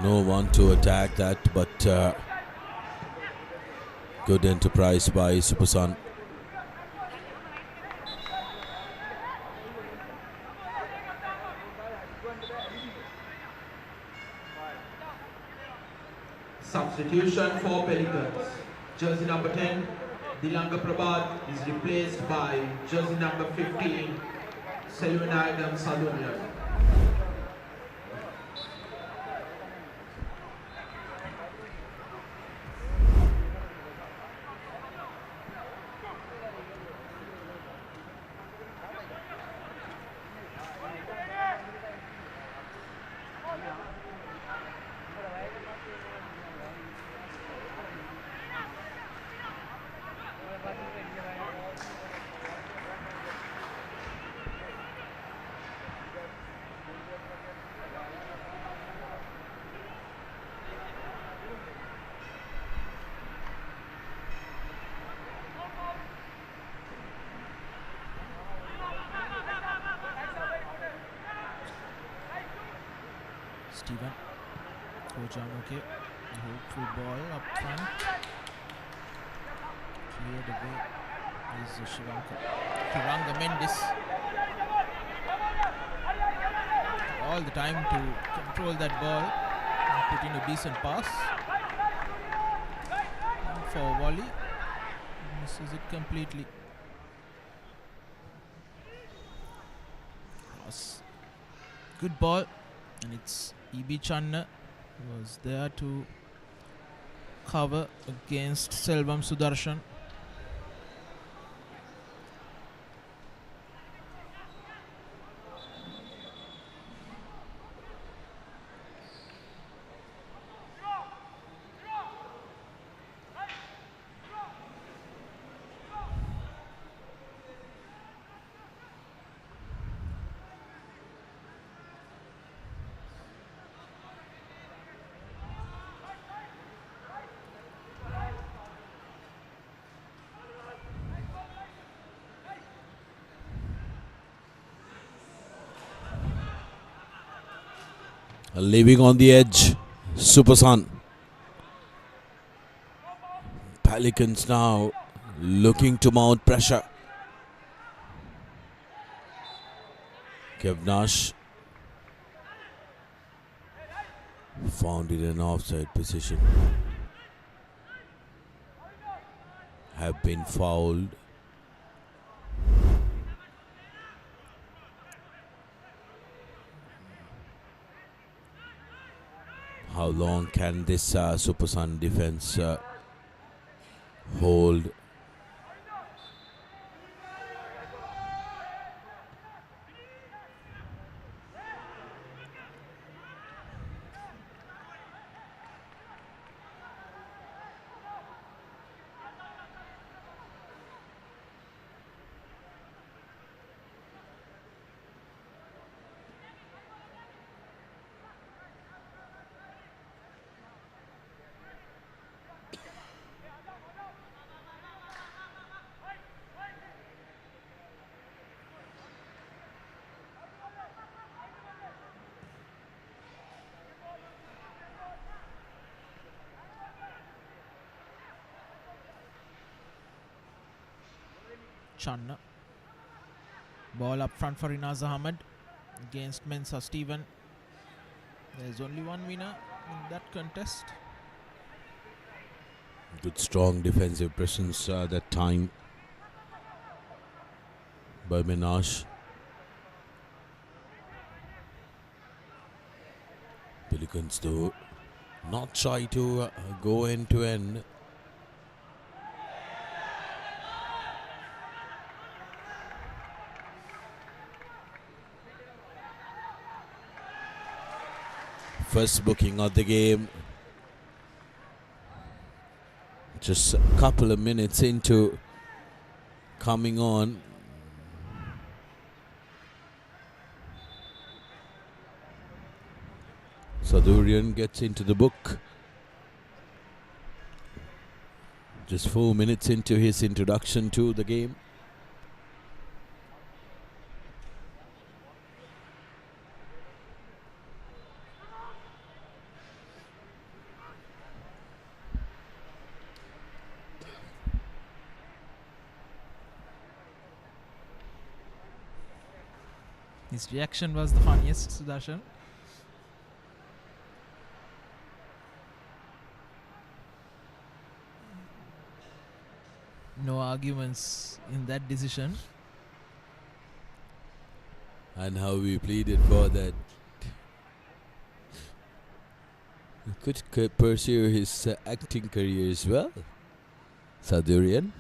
No one to attack that, but good enterprise by Supersan. Substitution for Pelicans. Jersey number 10, Dilanga Prabhat, is replaced by jersey number 15, Selvanayagam Sadunya. Steven Kojan, okay. Hopeful ball up front. Cleared away is Shiranga Mendes. All the time to control that ball and put in a decent pass. And for volley, misses it completely. Cross. Good ball, and it's E.B. Channa was there to cover against Selvam Sudarshan. Leaving on the edge, Supersun. Pelicans now looking to mount pressure. Kevnash found in an offside position. Have been fouled. How long can this Supersun defense hold? Channa. Ball up front for Inaz Ahmed against Mensa Stephen. There's only one winner in that contest. Good strong defensive presence that time by Minash. Pelicans though not shy to go end to end. First booking of the game. Just a couple of minutes into coming on. Sadurian gets into the book. Just 4 minutes into his introduction to the game. His reaction was the funniest, Sudarshan. No arguments in that decision. And how we pleaded for that. He could pursue his acting career as well. Sadurian.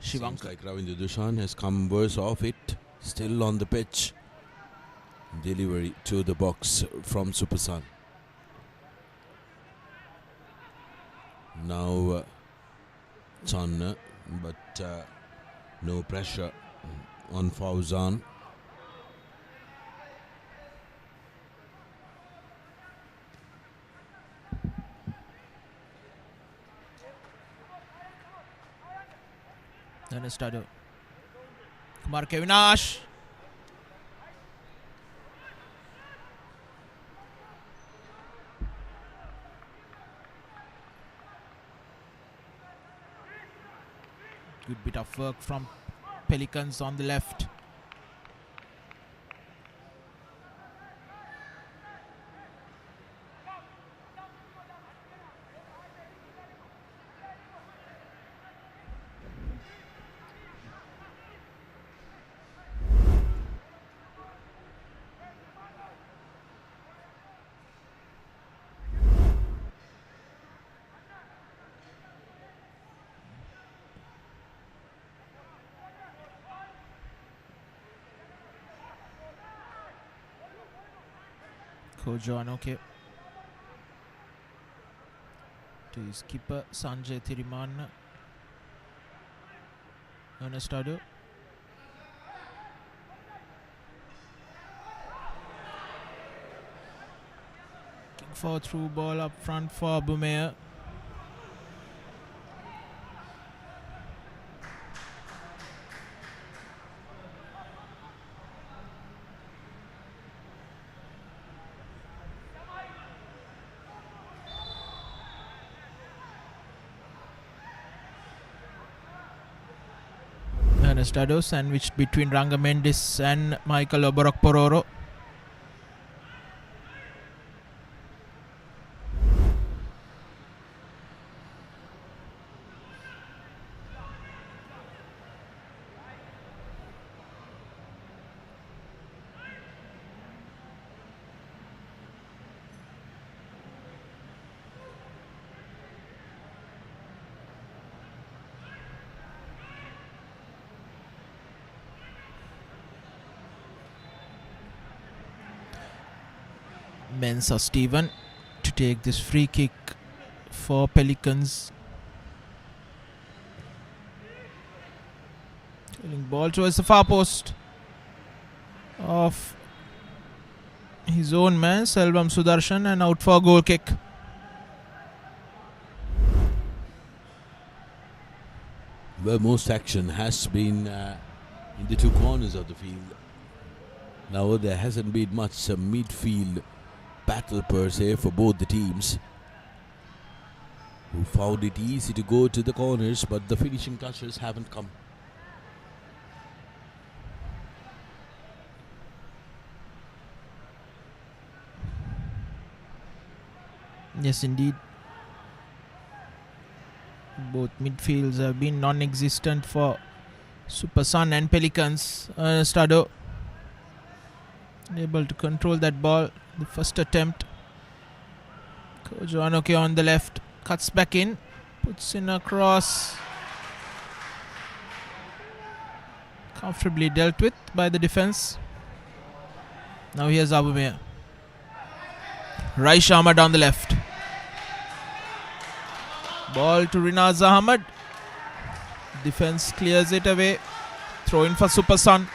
Seems Shivanka. like Ravindra Dushan has come worse off it. Still on the pitch. Delivery to the box from Supersun. Now Chan, but no pressure on Fauzan. Anastado. Kumar Kevinash. Good bit of work from Pelicans on the left. Kojo Anoke to his keeper Sanjay Thiriman. Anastado. Looking for through ball up front for Bumeya. Estado sandwiched between Ranga Mendes and Michael Oborok Pororo. Mensah Stephen to take this free kick for Pelicans. Taking ball towards the far post of his own man, Selvam Sudarshan, and out for a goal kick. Well, most action has been in the two corners of the field. Now there hasn't been much midfield battle per se for both the teams, who found it easy to go to the corners, but the finishing touches haven't come. Yes, indeed. Both midfields have been non-existent for Super Sun and Pelicans. Estado able to control that ball. The first attempt. Kojo Anoke on the left. Cuts back in. Puts in a cross. Comfortably dealt with by the defense. Now here's Abumea. Raish Ahmad on the left. Ball to Rinaz Ahmad. Defense clears it away. Throw in for Super Sun.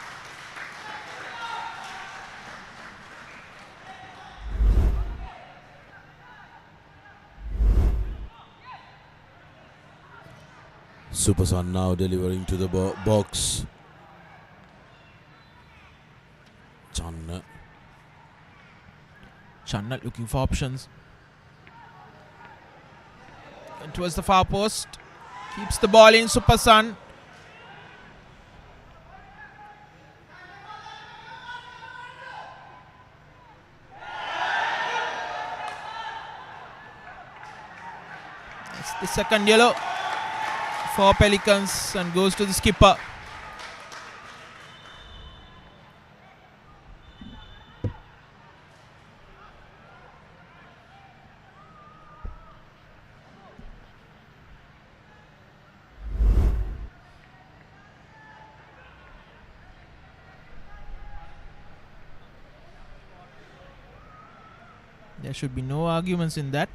Super Sun now delivering to the box. Channa looking for options. And towards the far post. Keeps the ball in, Super Sun. That's the second yellow for Pelicans and goes to the skipper. There should be no arguments in that.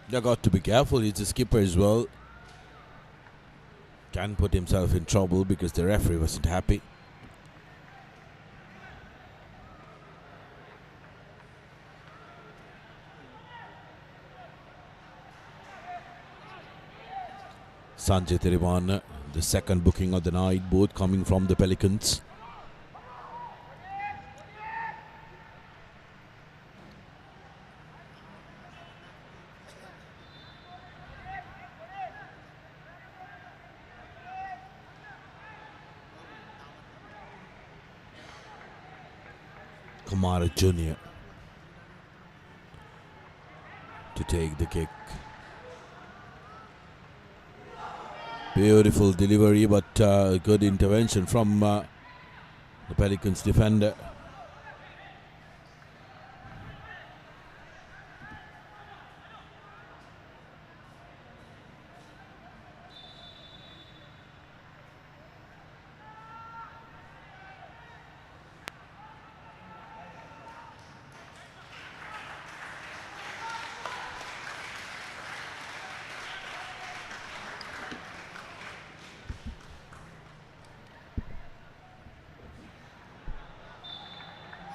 They got to be careful. He's a skipper as well. Can put himself in trouble because the referee wasn't happy. Sanjay Tirivan, the second booking of the night, both coming from the Pelicans. Kumar Jr. to take the kick. Beautiful delivery, but good intervention from the Pelicans defender.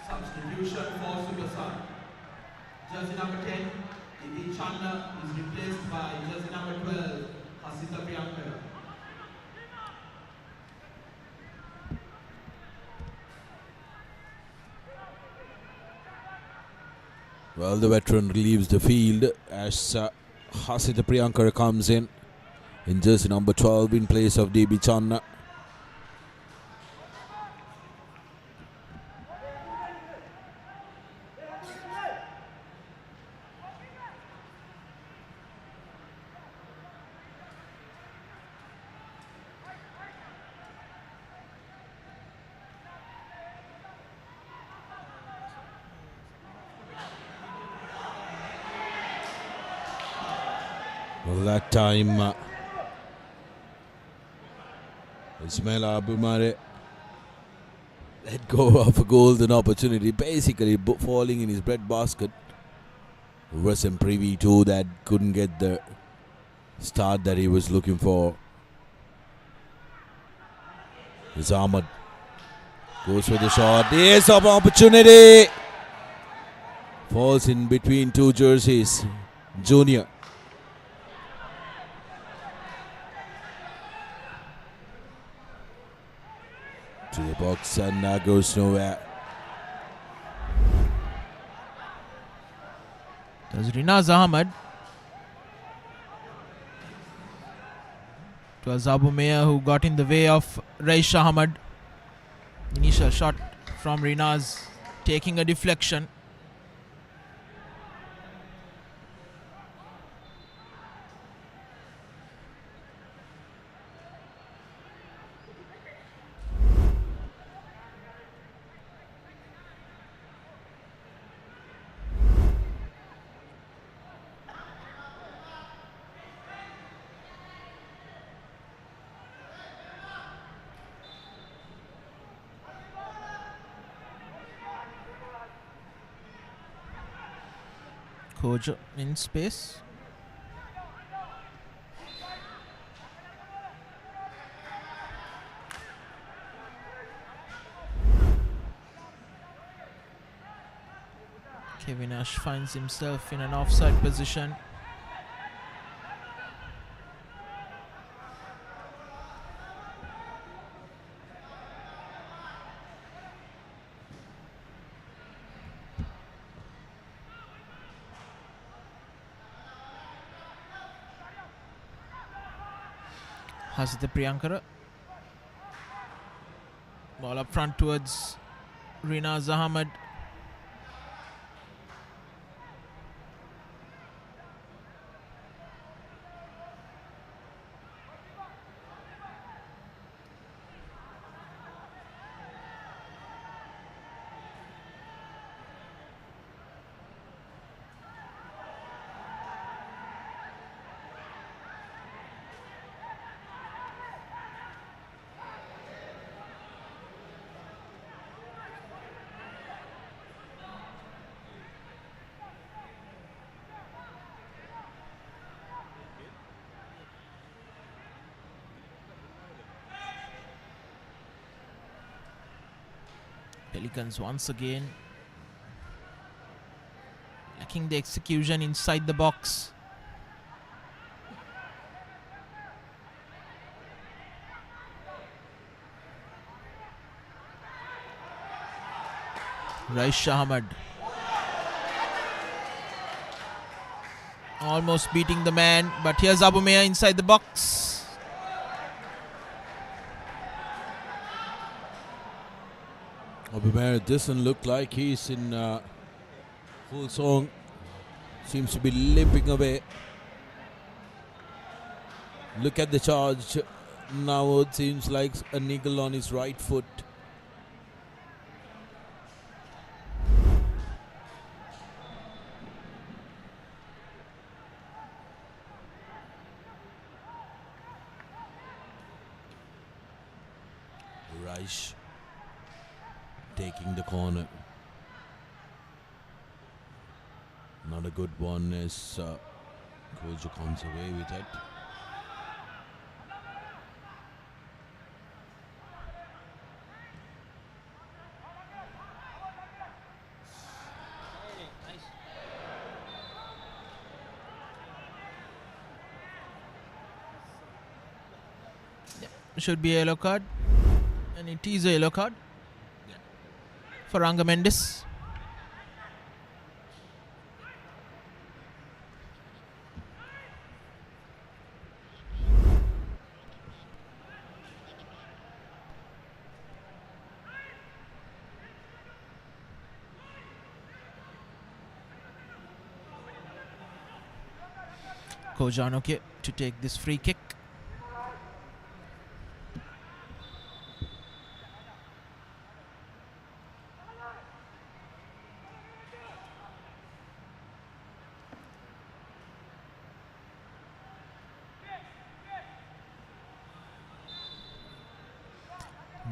Substitution for Super Sun. Jersey number 10, Iti Chandler, is replaced by jersey number 12, Hasita Priyanka. Well, the veteran leaves the field as Hasita Priyankar comes in. in jersey number 12 in place of DB Channa. Well, that time Ismail Abumare let go of a golden opportunity, basically falling in his breadbasket. Wasn't privy to that, couldn't get the start that he was looking for. It's Ahmad goes for the shot. Yes, of opportunity. Falls in between two jerseys. Junior. To the box and goes nowhere. There's Rinaz Ahmad. It was Abu Meya who got in the way of Raish Ahmad. Initial shot from Rinaz, taking a deflection. Kojo in space. Kevin Ash finds himself in an offside position. Hasita Priyankara. Ball up front towards Rinaz Ahmad. Pelicans once again lacking the execution inside the box. Raish Ahmad almost beating the man, but here's Abu Meya inside the box. Abumare doesn't look like he's in full song. Seems to be limping away. Look at the charge. Now it seems like a niggle on his right foot. Raish taking the corner. Not a good one as Kojo comes away with it. Should be a yellow card, and it is a yellow card for Anga Mendes. Kojanoke to take this free kick.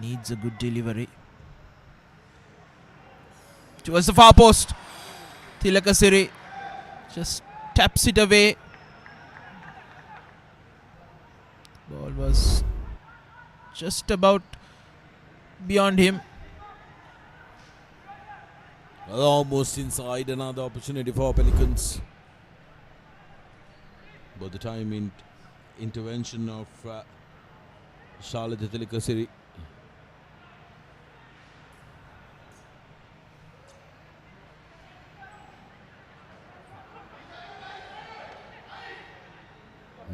Needs a good delivery. Towards the far post. Tilakasiri just taps it away. Ball was just about beyond him. Well, almost inside. Another opportunity for Pelicans. But the time in intervention of Charlotte Tilakasiri.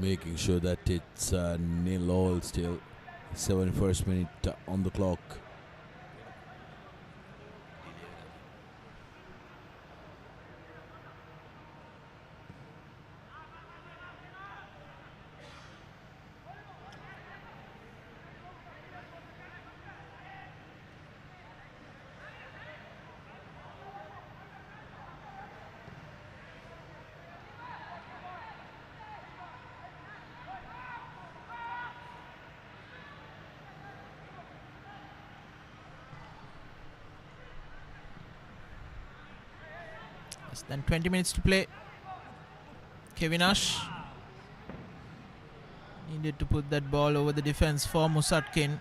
Making sure that it's 0-0 still. 71st minute on the clock. Less than 20 minutes to play. Kevin Ash needed to put that ball over the defense for Musatkin.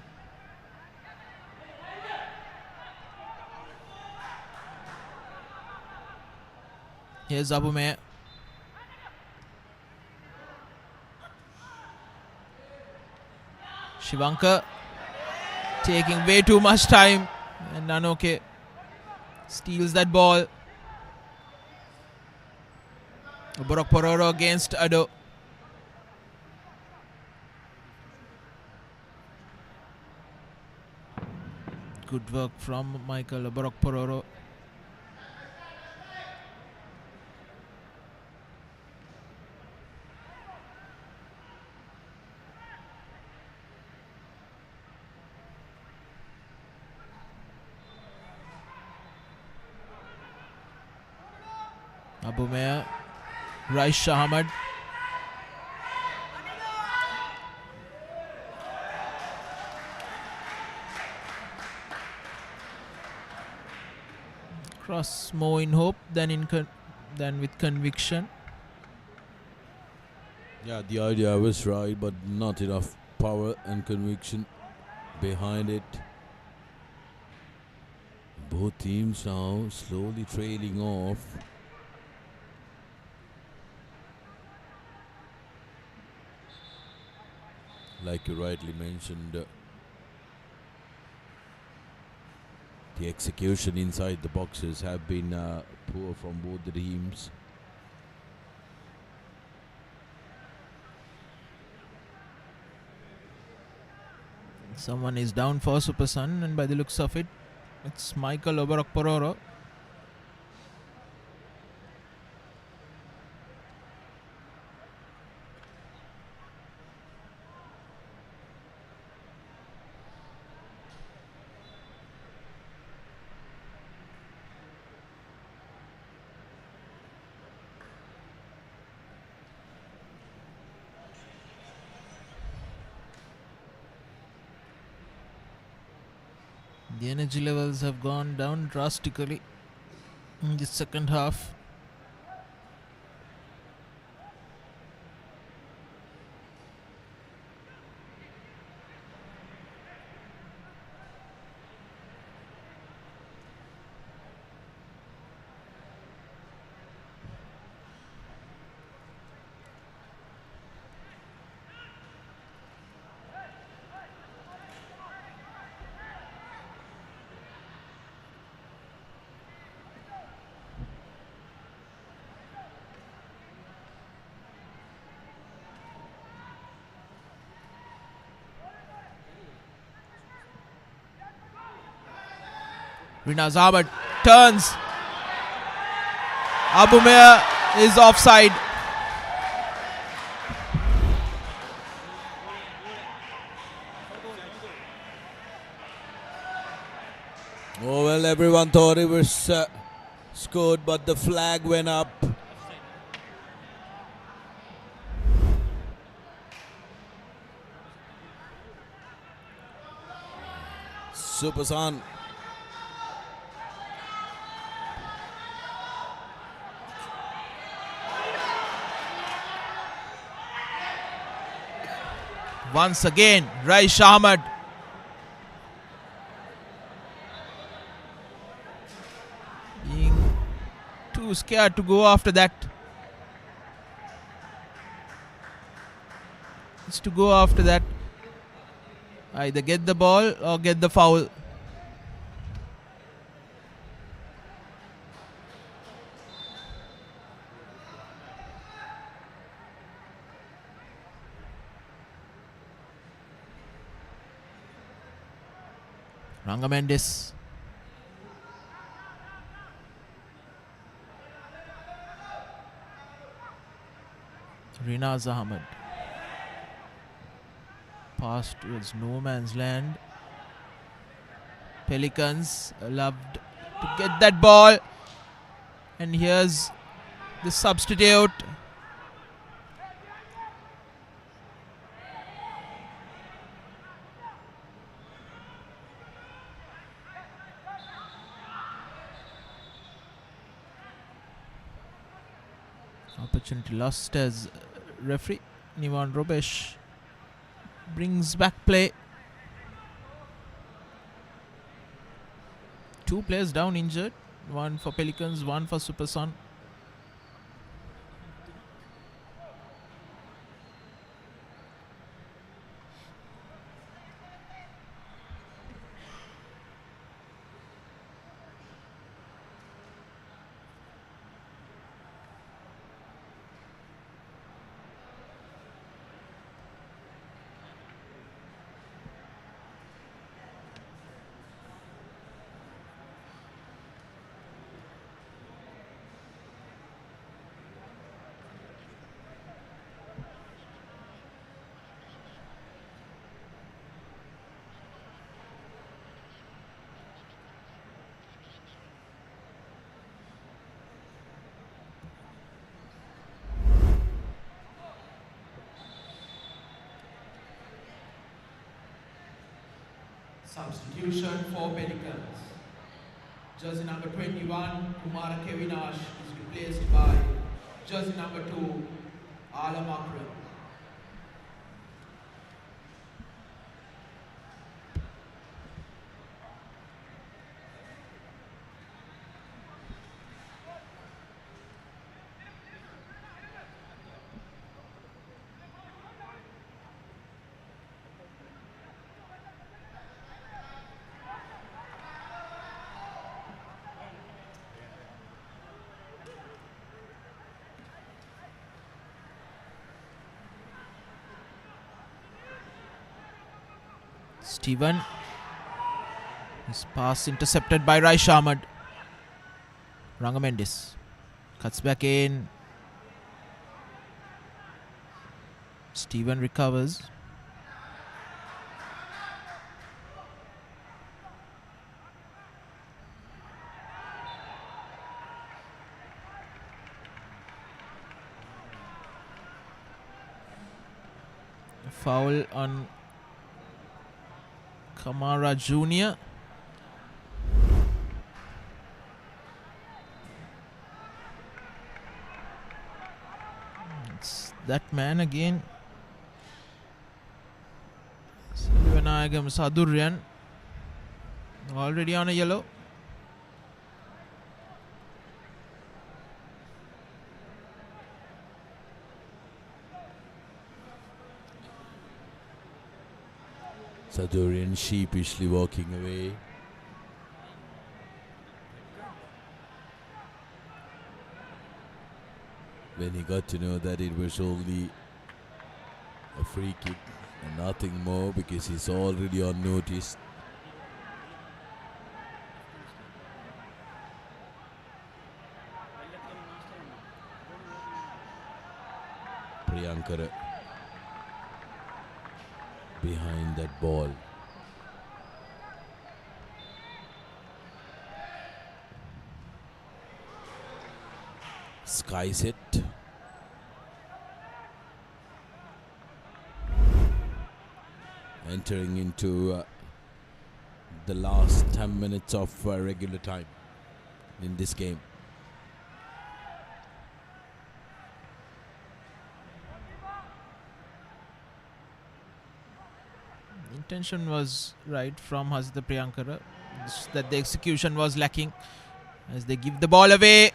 Here's Abume. Shivankar taking way too much time, and Nanoke steals that ball. Borok Pororo against Ado. Good work from Michael Borok Pororo. Abume, Raish Ahmad. Cross more in hope than with conviction. Yeah, the idea was right, but not enough power and conviction behind it. Both teams now slowly trailing off. Like you rightly mentioned, the execution inside the boxes have been poor from both the teams. Someone is down for Super Sun, and by the looks of it, it's Michael Oborok Pororo. The energy levels have gone down drastically in the second half. Rinaz Ahmad turns. Abume is offside. Oh well, everyone thought it was scored, but the flag went up. Supersan. Once again, Raish Ahmed. Being too scared to go after that. It's to go after that. Either get the ball or get the foul. Ranga Mendes. Rinaz Ahmed. Pass towards no man's land. Pelicans loved to get that ball. And here's the substitute. Opportunity lost as referee Nivan Robesh brings back play. Two players down injured. One for Pelicans, one for Supersan. Substitution for Pelicans. Jersey number 21, Kumara Kevinash, is replaced by jersey number 2, Alam Akram. Steven. His pass intercepted by Raish Ahmed. Ranga Mendes cuts back in. Steven recovers. Foul on Kamara Jr. It's that man again. Selvanayagam Saduryan already on a yellow. Sadurian sheepishly walking away. When he got to know that it was only a free kick and nothing more, because he's already on notice. Priyankara behind that ball. skies it. Entering into the last 10 minutes of regular time in this game. Intention was right from Hasita Priyankara. Just that the execution was lacking as they give the ball away.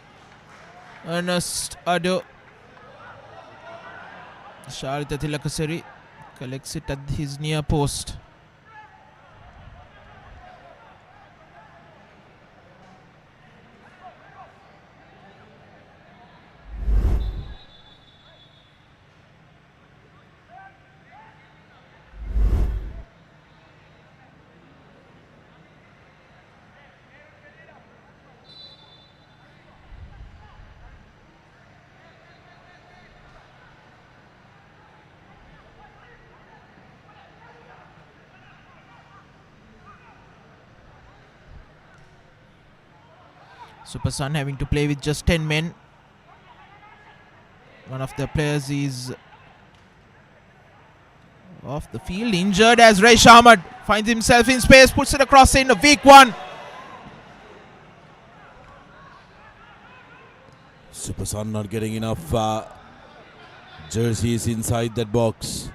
Ernest Ado. Sharita Tilakasari collects it at his near post. Super Sun having to play with just 10 men. One of the players is off the field, injured as Raish Ahmad finds himself in space, puts it across in a weak one. Super Sun not getting enough jerseys inside that box.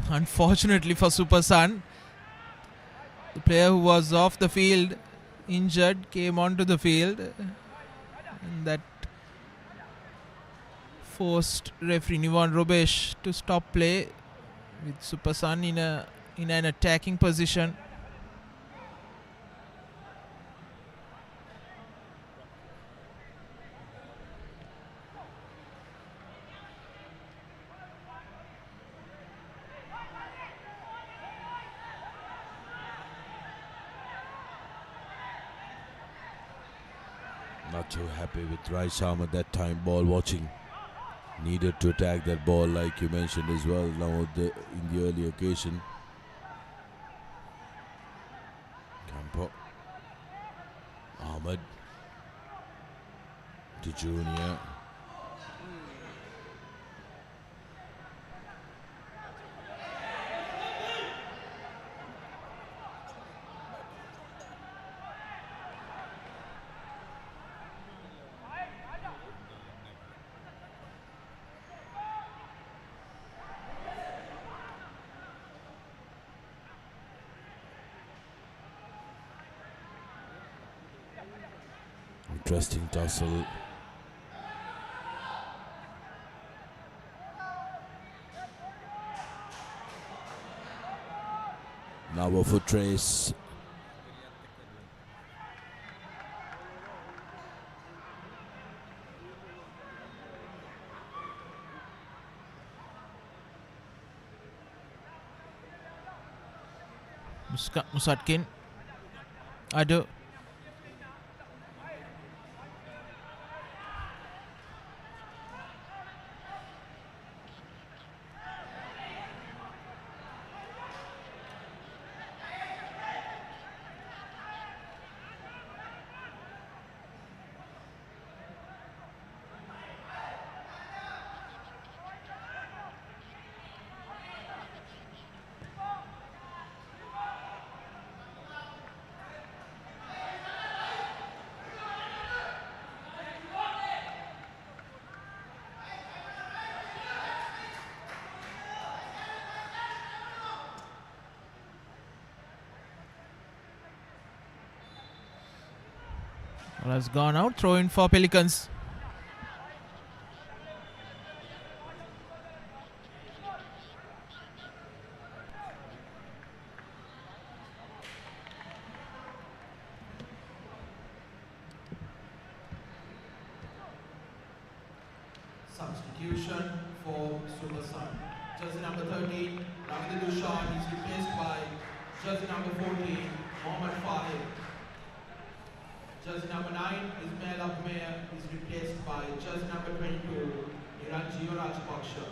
Unfortunately for Super Sun, the player who was off the field, injured, came onto the field, and that forced referee Nivan Robesh to stop play with Super Sun in an attacking position. Not too happy with Rai Sharma that time, ball watching. Needed to attack that ball like you mentioned as well now in the early occasion. Campo. Ahmed. To Junior. Interesting tussle. Now a foot race. Musatkin. Ado. Ball has gone out. Throw in for Pelicans. Substitution for Super Sun. Jersey number 13, Ravinder Dushan is replaced by jersey number 14, Mohammad Fahid. Jersey number 9, Ismail Abmeer is replaced by jersey number 22, Niranji Rajpaksha.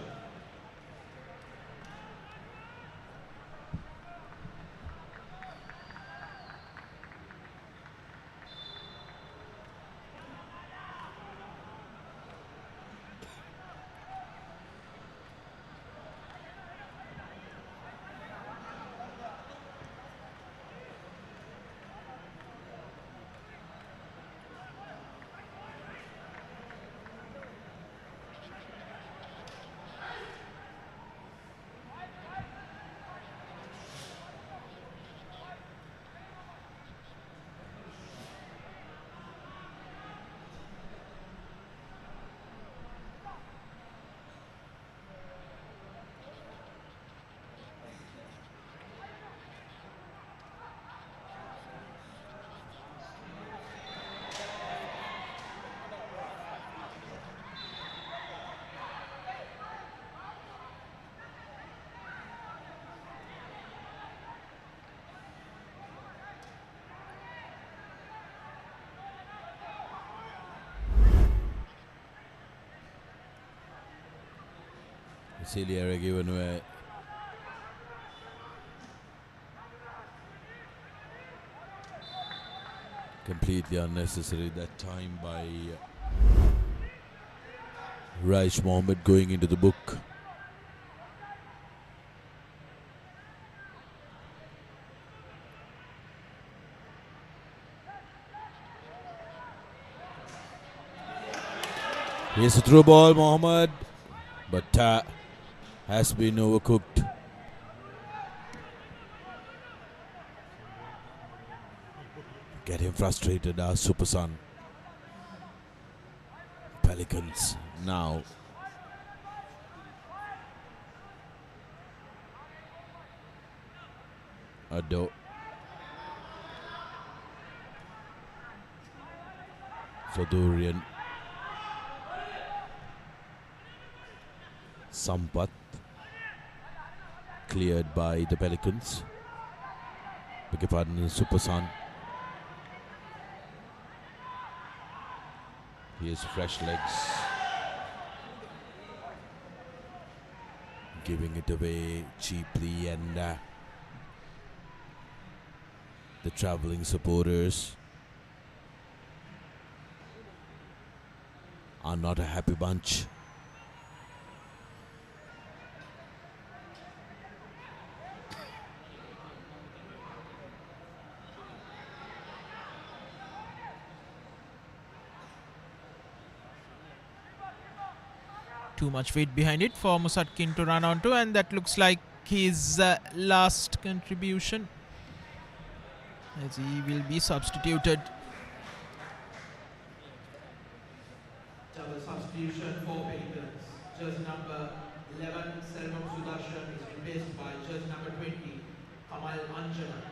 Silly error given away. Completely unnecessary that time by Raish Mohammed going into the book. Here's a through ball, Mohammed, but has been overcooked. Get him frustrated, our super son. Pelicans now. Ado. Sadurian. Sampath cleared by the Pelicans. Beg your pardon, Super Son. Here's fresh legs. Giving it away cheaply, and the travelling supporters are not a happy bunch. Too much weight behind it for Musatkin to run onto, and that looks like his last contribution, as he will be substituted. Double substitution for Pelicans. Jersey number 11, Selvam Sudarshan is replaced by jersey number 20, Kamal Anjana.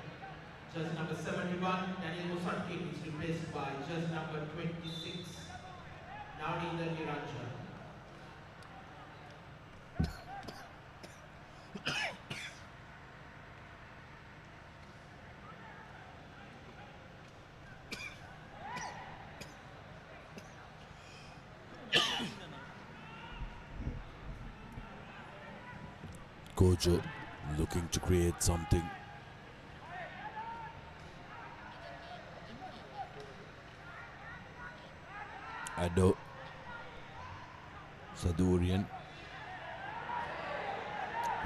Jersey number 71, Daniel Musatkin is replaced by jersey number 26, Navneendra Niranjan. Kojo looking to create something. Ado. Sadurian.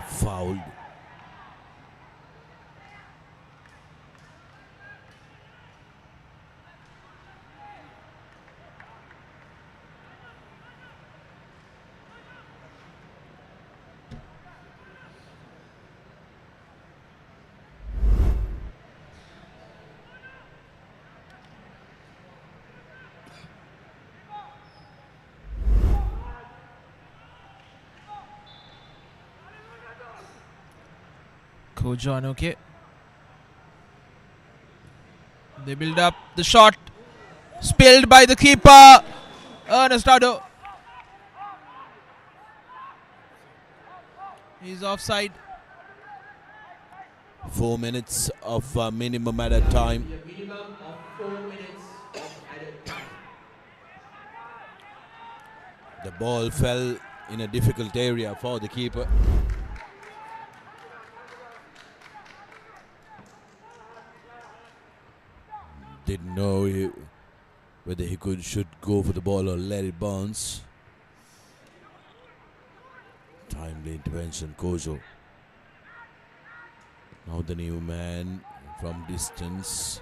Fouled. Kojo Anoke. They build up the shot. Spilled by the keeper. Ernest Ado. He's offside. 4 minutes of minimum added time. A minimum of 4 minutes of added time. The ball fell in a difficult area for the keeper. Didn't know whether he should go for the ball or let it bounce. Timely intervention, Kojo. Now the new man from distance.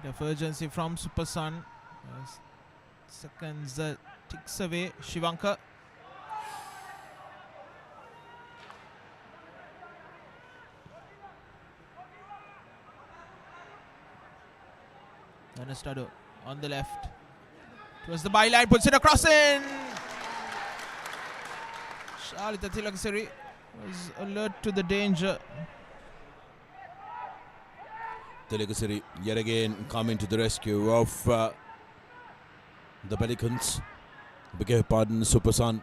Bit of urgency from Super Sun. As seconds ticks away. Shivanka. Anastado on the left. Towards the byline, puts it across in. Shalita Tilaksiri was alert to the danger. Telugasiri yet again coming to the rescue of the Pelicans. Beg your pardon, Super Sun.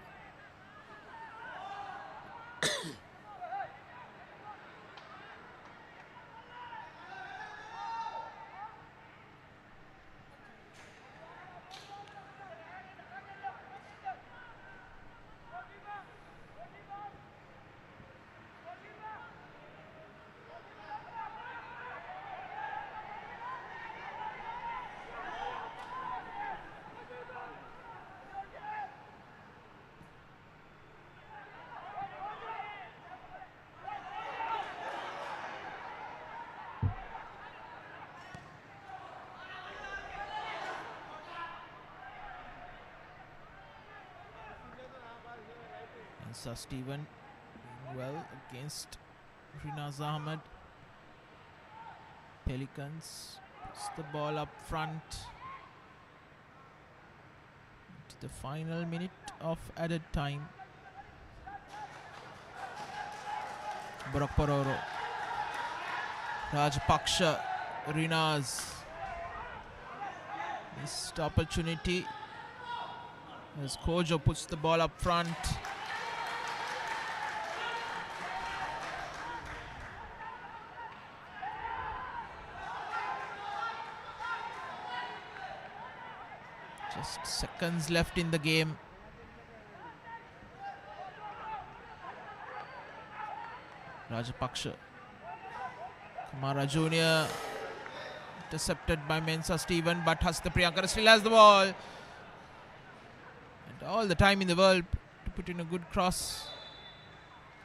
Sir Steven doing well against Rinaz Ahmed. Pelicans puts the ball up front. To the final minute of added time. Barak Pororo. Rajpaksha. Rinaz. Missed opportunity as Kojo puts the ball up front. Just seconds left in the game. Rajapaksha. Kumara Jr. intercepted by Mensa Steven, but Hasta Priyankar still has the ball. And all the time in the world to put in a good cross.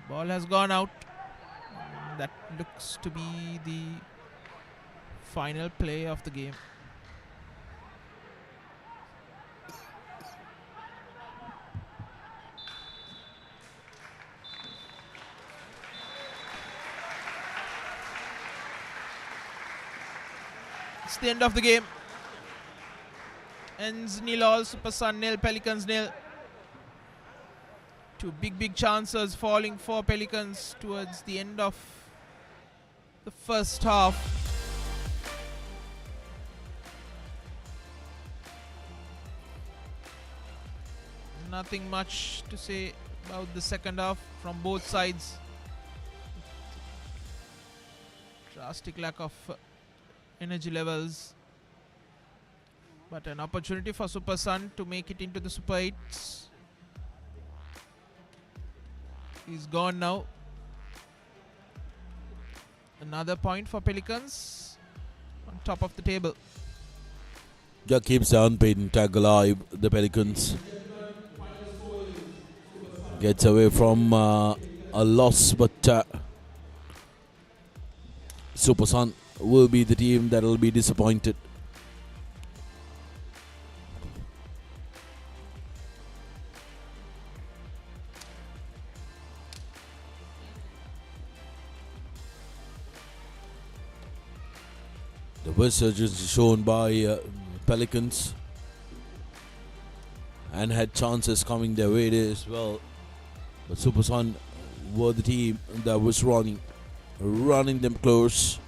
Ball has gone out. And that looks to be the final play of the game. It's the end of the game. Ends nil all, Super Sun nil, Pelicans nil. Two big chances falling for Pelicans towards the end of the first half. Nothing much to say about the second half from both sides. Drastic lack of energy levels, but an opportunity for Super Sun to make it into the Super 8s. He's gone now. Another point for Pelicans on top of the table. That keeps the unbeaten tag alive. The Pelicans gets away from a loss, but Super Sun will be the team that will be disappointed. The best urgency shown by Pelicans and had chances coming their way there as well. But Super Sun were the team that was running them close.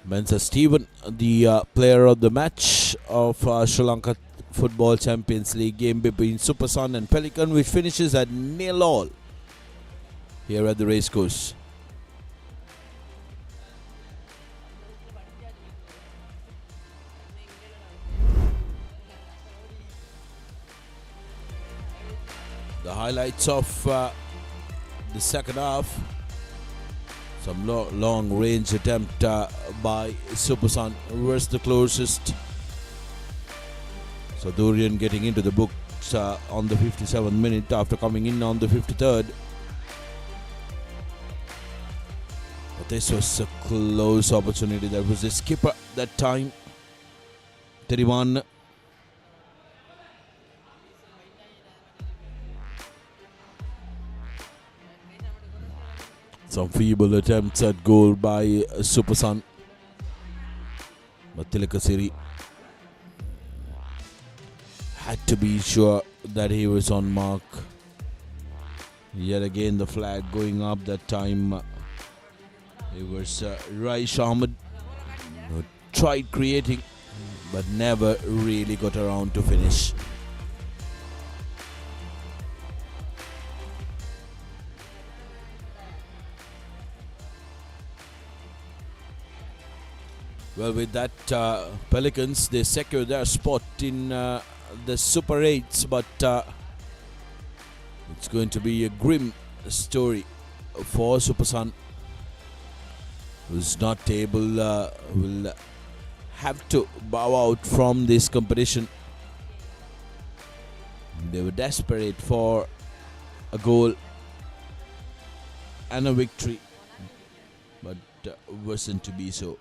Mensa Steven, the player of the match of Sri Lanka Football Champions League game between Super Sun and Pelican, which finishes at 0-0 here at the racecourse. The highlights of the second half. Some long range attempt by Super Sun was the closest. So Durian getting into the books on the 57th minute after coming in on the 53rd. But this was a close opportunity. That was the skipper that time. 31. Some feeble attempts at goal by Super Sun. But Tilakasiri had to be sure that he was on mark. Yet again the flag going up that time. It was Raish Ahmed who tried creating but never really got around to finish. Well, with that, Pelicans, they secure their spot in the Super 8s, but it's going to be a grim story for Super Sun, who's not able, will have to bow out from this competition. They were desperate for a goal and a victory, but wasn't to be so.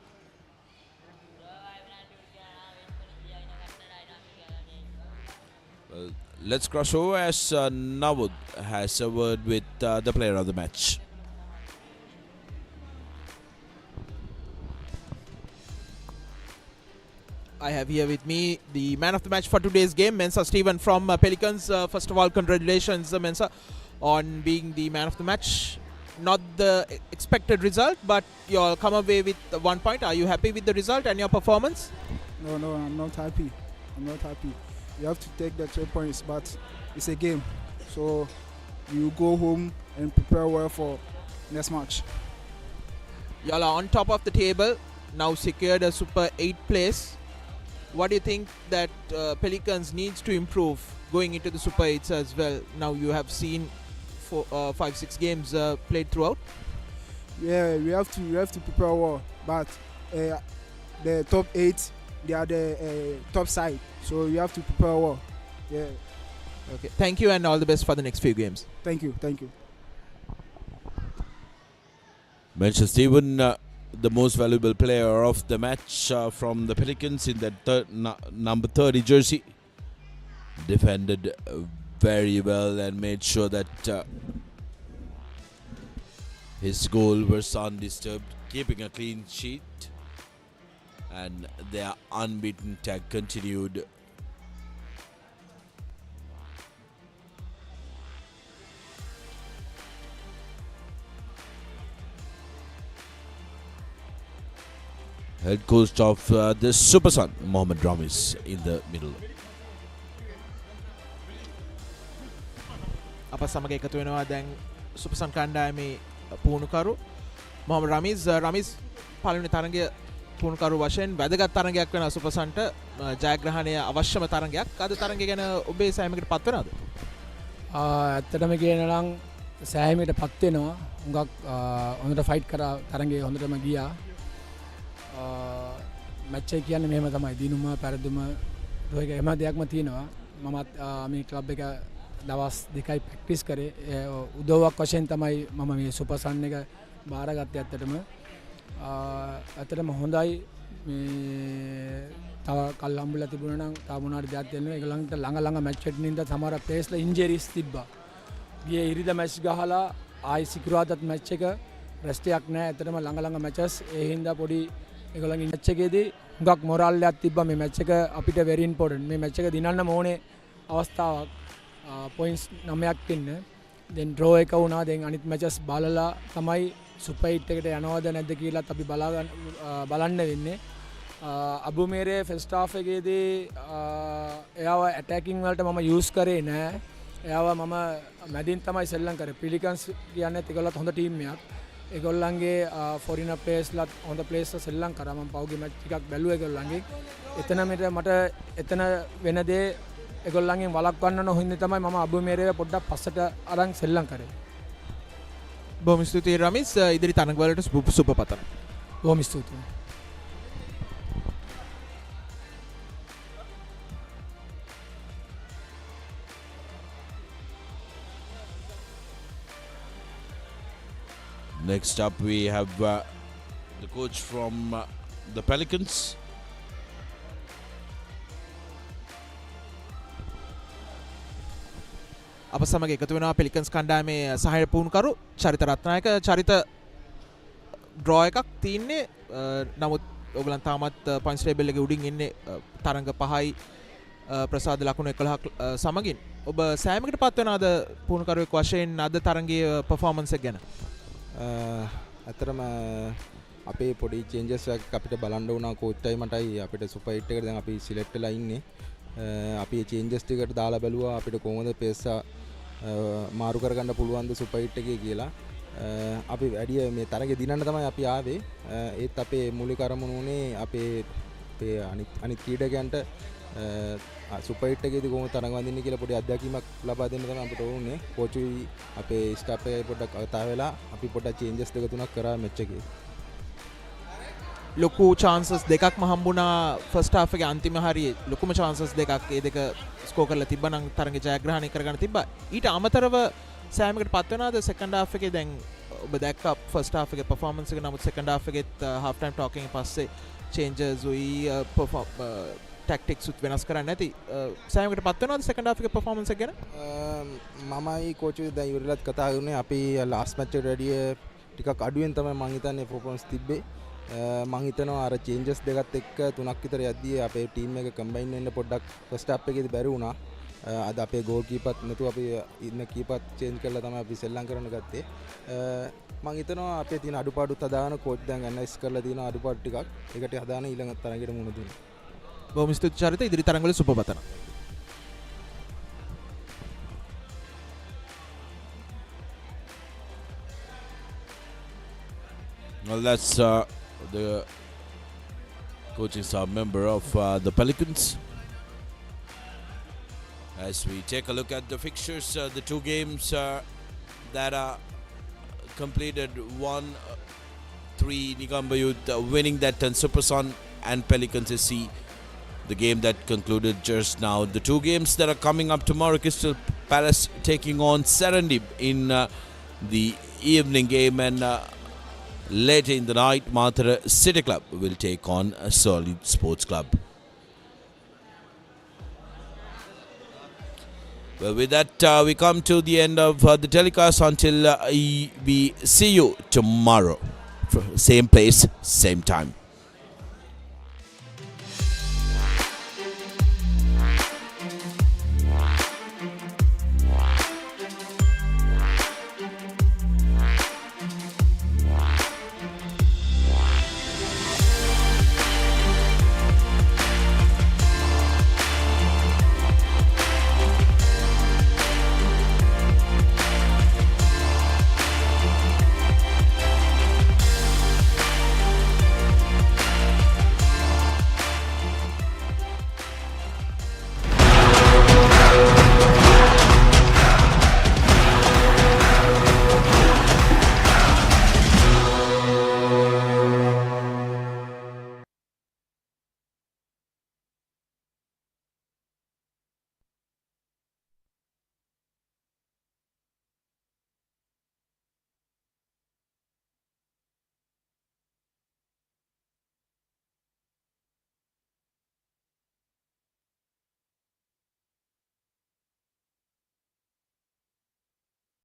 Let's cross over as Navud has a word with the player of the match. I have here with me the man of the match for today's game, Mensa Steven from Pelicans. First of all, congratulations, Mensa, on being the man of the match. Not the expected result, but you'll come away with 1 point. Are you happy with the result and your performance? No, I'm not happy. You have to take the 3 points, but it's a game. So you go home and prepare well for next match. Y'all are on top of the table, now secured a Super 8 place. What do you think that Pelicans needs to improve going into the Super 8s as well? Now you have seen 5-6 games played throughout. Yeah, we have to prepare well, but the top 8, they are the top side, so you have to prepare well. Yeah. Okay. Thank you and all the best for the next few games. Thank you. Mention Steven, the most valuable player of the match from the Pelicans in that number 30 jersey. Defended very well and made sure that his goal was undisturbed, keeping a clean sheet. And their unbeaten tag continued. Head coach of the Super Sun, Mohammad Ramis, in the middle. අප සමග එකතු වෙනවා දැන් සුපසන් කණ්ඩායමේ පුහුණුකරු මොහමඩ් රමීස් පළවෙනි තරගය පුහුණුකරු වශයෙන් වැදගත් තරගයක් වෙනවා සුපසන්ට ජයග්‍රහණය අවශ්‍යම තරගයක්. අද තරගය ගැන ඔබේ සෑහීමකට පත් වෙනවද? ඇත්තටම කියනනම් සෑහීමකට පත් වෙනවා. හුඟක් හොඳට ෆයිට් කරා තරගය හොඳටම ගියා. මැච් එක කියන්නේ මෙහෙම තමයි. දිනුම පෙරදුම ඔය හැම දෙයක්ම තියෙනවා. මමත් මේ ක්ලබ් එක දවස් දෙකයි ප්‍රැක්ටිස් කරේ. උදව්වක් වශයෙන් තමයි මම මේ සුපර්සන් එක බාරගත්තේ. ඇත්තටම හොඳයි. මේ තව කල් හම්බුලා තිබුණා නම් තව මොනවාරි දෙයක් දෙන්න. ඒගොල්ලන්ට ළඟ මැච් එකකින් ඉඳන් සමහර ප්ලේස්ලා ඉන්ජරිස් තිබ්බා. ගියේ ඉරිදා මැච් ගහලා ආයි සිකුරාදාත් මැච් එක රෙස්ට් එකක් නැහැ. ඇත්තටම ළඟ මැචස් ඒ හින්දා පොඩි ඒගොල්ලන්ගේ මැච් එකේදී හුඟක් මොරල් එකක් තිබ්බා. මේ මැච් එක අපිට very important. මේ මැච් එක දිනන්න ඕනේ අවස්ථාවක්. පොයින්ට්ස් 9ක් ඉන්න. දැන් ඩ්‍රෝ එක වුණා. දැන් අනිත් මැචස් බලලා තමයි සුපර් හිට් එකට යනවද නැද්ද කියලාත් අපි බලන්න වෙන්නේ. අබුමේරේ ෆස්ට් හාෆ් එකේදී එයාව ඇටැකින් වලට මම යූස් කරේ නෑ. එයාව මම මැදින් තමයි සෙල්ලම් කරේ. පිලිකන්ස් කියන්නේ ඒගොල්ලොත් හොඳ ටීම් එකක්. ඒගොල්ලන්ගේ ෆොරිනර් ප්ලේයර්ස්ලාත් හොඳ ප්ලේයර්ස්ලා සෙල්ලම් කරා. මම පහුගිය මැච් එකක් බැලුවා ඒගොල්ලන්ගේ. මට එතන වෙන දේ ඒගොල්ලන්ගෙන් වළක්වන්න නොහින්දේ තමයි මම අබුමේරේ පොඩ්ඩක් පස්සට අරන් සෙල්ලම් කරේ. බොහොම ස්තුතියි රමීස්. ඉදිරි තරගවලට සුබ පතන. බොහොම ස්තුතියි. Next up, we have the coach from the Pelicans. අප සමග එකතු වෙනවා පෙලිකන්ස් කණ්ඩායමේ සහාය පුහුණුකරු චරිත රත්නායක. චරිත ඩ්‍රෝ එකක් තියන්නේ. නමුත් ඔයගලන් තාමත් පොයින්ට්ස් ටේබල් එකේ උඩින් ඉන්නේ තරඟ 5යි ප්‍රසාද ලකුණු 11ක් සමගින්. ඔබ සෑමකට පත් වෙනවද පුහුණුකරුවෙක් වශයෙන් අද තරඟයේ පර්ෆෝමන්ස් එක ගැන? ඇතරම අපේ පොඩි චේන්ජස් එකක් අපිට බලන්න වුණා. කෝච් ටයිමටයි අපිට සුපර් හිට් එකට දැන් අපි සිලෙක්ට් වෙලා ඉන්නේ. අපි චේන්ජස් ටිකට දාලා බැලුවා අපිට කොහොමද පේස් මාරු කරගන්න පුළුවන්ද සුපර් හිට් එකේ කියලා. අපි වැඩි මේ තරගේ දිනන්න තමයි අපි ආවේ. ඒත් අපේ මූලික අරමුණ උනේ අපේ අනිත් ක්‍රීඩකයන්ට සුපර් හිට් එකේදී කොහොමද තරඟ වදින්නේ කියලා පොඩි අත්දැකීමක් ලබා දෙන්න තමයි අපිට ඕනේ. කෝචුයි අපේ ස්ටාෆ් එකයි පොඩ්ඩක් කතා වෙලා අපි පොඩ්ඩක් චේන්ජස් දෙක තුනක් කරා මැච් එකේ. ලොකු chances දෙකක්ම හම්බුණා ෆස්ට් හාෆ් එකේ අන්තිම හරියේ. ලොකුම chances දෙකක් ඒ දෙක ස්කෝර් කරලා තිබ්බනම් තරඟේ ජයග්‍රහණය කරගන්න තිබ්බා. ඊට අමතරව සෑමකට පත් වෙනවාද සෙකන්ඩ් හාෆ් එකේ? දැන් ඔබ දැක්කා ෆස්ට් හාෆ් එකේ පර්ෆෝමන්ස් එක. නමුත් සෙකන්ඩ් හාෆ් එකේත් හාෆ් ටයිම් ටෝකින් පස්සේ චේන්ජස් උයි ටැක්ටික්ස් උත් වෙනස් කරන්නේ නැති. සෑමකට පත් වෙනවාද සෙකන්ඩ් හාෆ් එකේ පර්ෆෝමන්ස් එක ගැන? මමයි කෝචුයි දැන් ඉවරලත් කතා කරන්නේ. අපි ලාස්ට් මැච් එකට වැඩිය ටිකක් අඩුවෙන් තමයි මං හිතන්නේ පර්ෆෝමන්ස් තිබ්බේ. මං හිතනවා අර චේන්ජස් දෙකත් එක්ක තුනක් විතර යද්දී අපේ ටීම් එක කම්බයින් වෙන්න පොඩ්ඩක් ෆස්ට් හාෆ් එකේදී බැරි වුණා. අද අපේ ගෝල් කීපර්ත් නැතුව අපි ඉන්න කීපර්ත් චේන්ජ් කරලා තමයි අපි සෙල්ලම් කරන්න ගත්තේ. මං හිතනවා අපේ තියෙන අඩුපාඩුත් හදාගෙන කෝච් දැන් ඇනලයිස් කරලා තියෙන අඩුපාඩු ටිකක් ඒකට හදාන ඊළඟ තරගයට මුහුණ දෙන්න. බොහොම ස්තුතියි චරිත. ඉදිරි තරඟවල සුබ පතන. Well, that's the coaching staff member of the Pelicans. As we take a look at the fixtures, the two games that are completed, 1-3 Nigamba Youth winning that and Superson and Pelicans SC, the game that concluded just now. The two games that are coming up tomorrow, Crystal Palace taking on Serendip in the evening game, and later in the night, Mathura City Club will take on a Solid Sports Club. Well, with that, we come to the end of the telecast. Until we see you tomorrow. Same place, same time.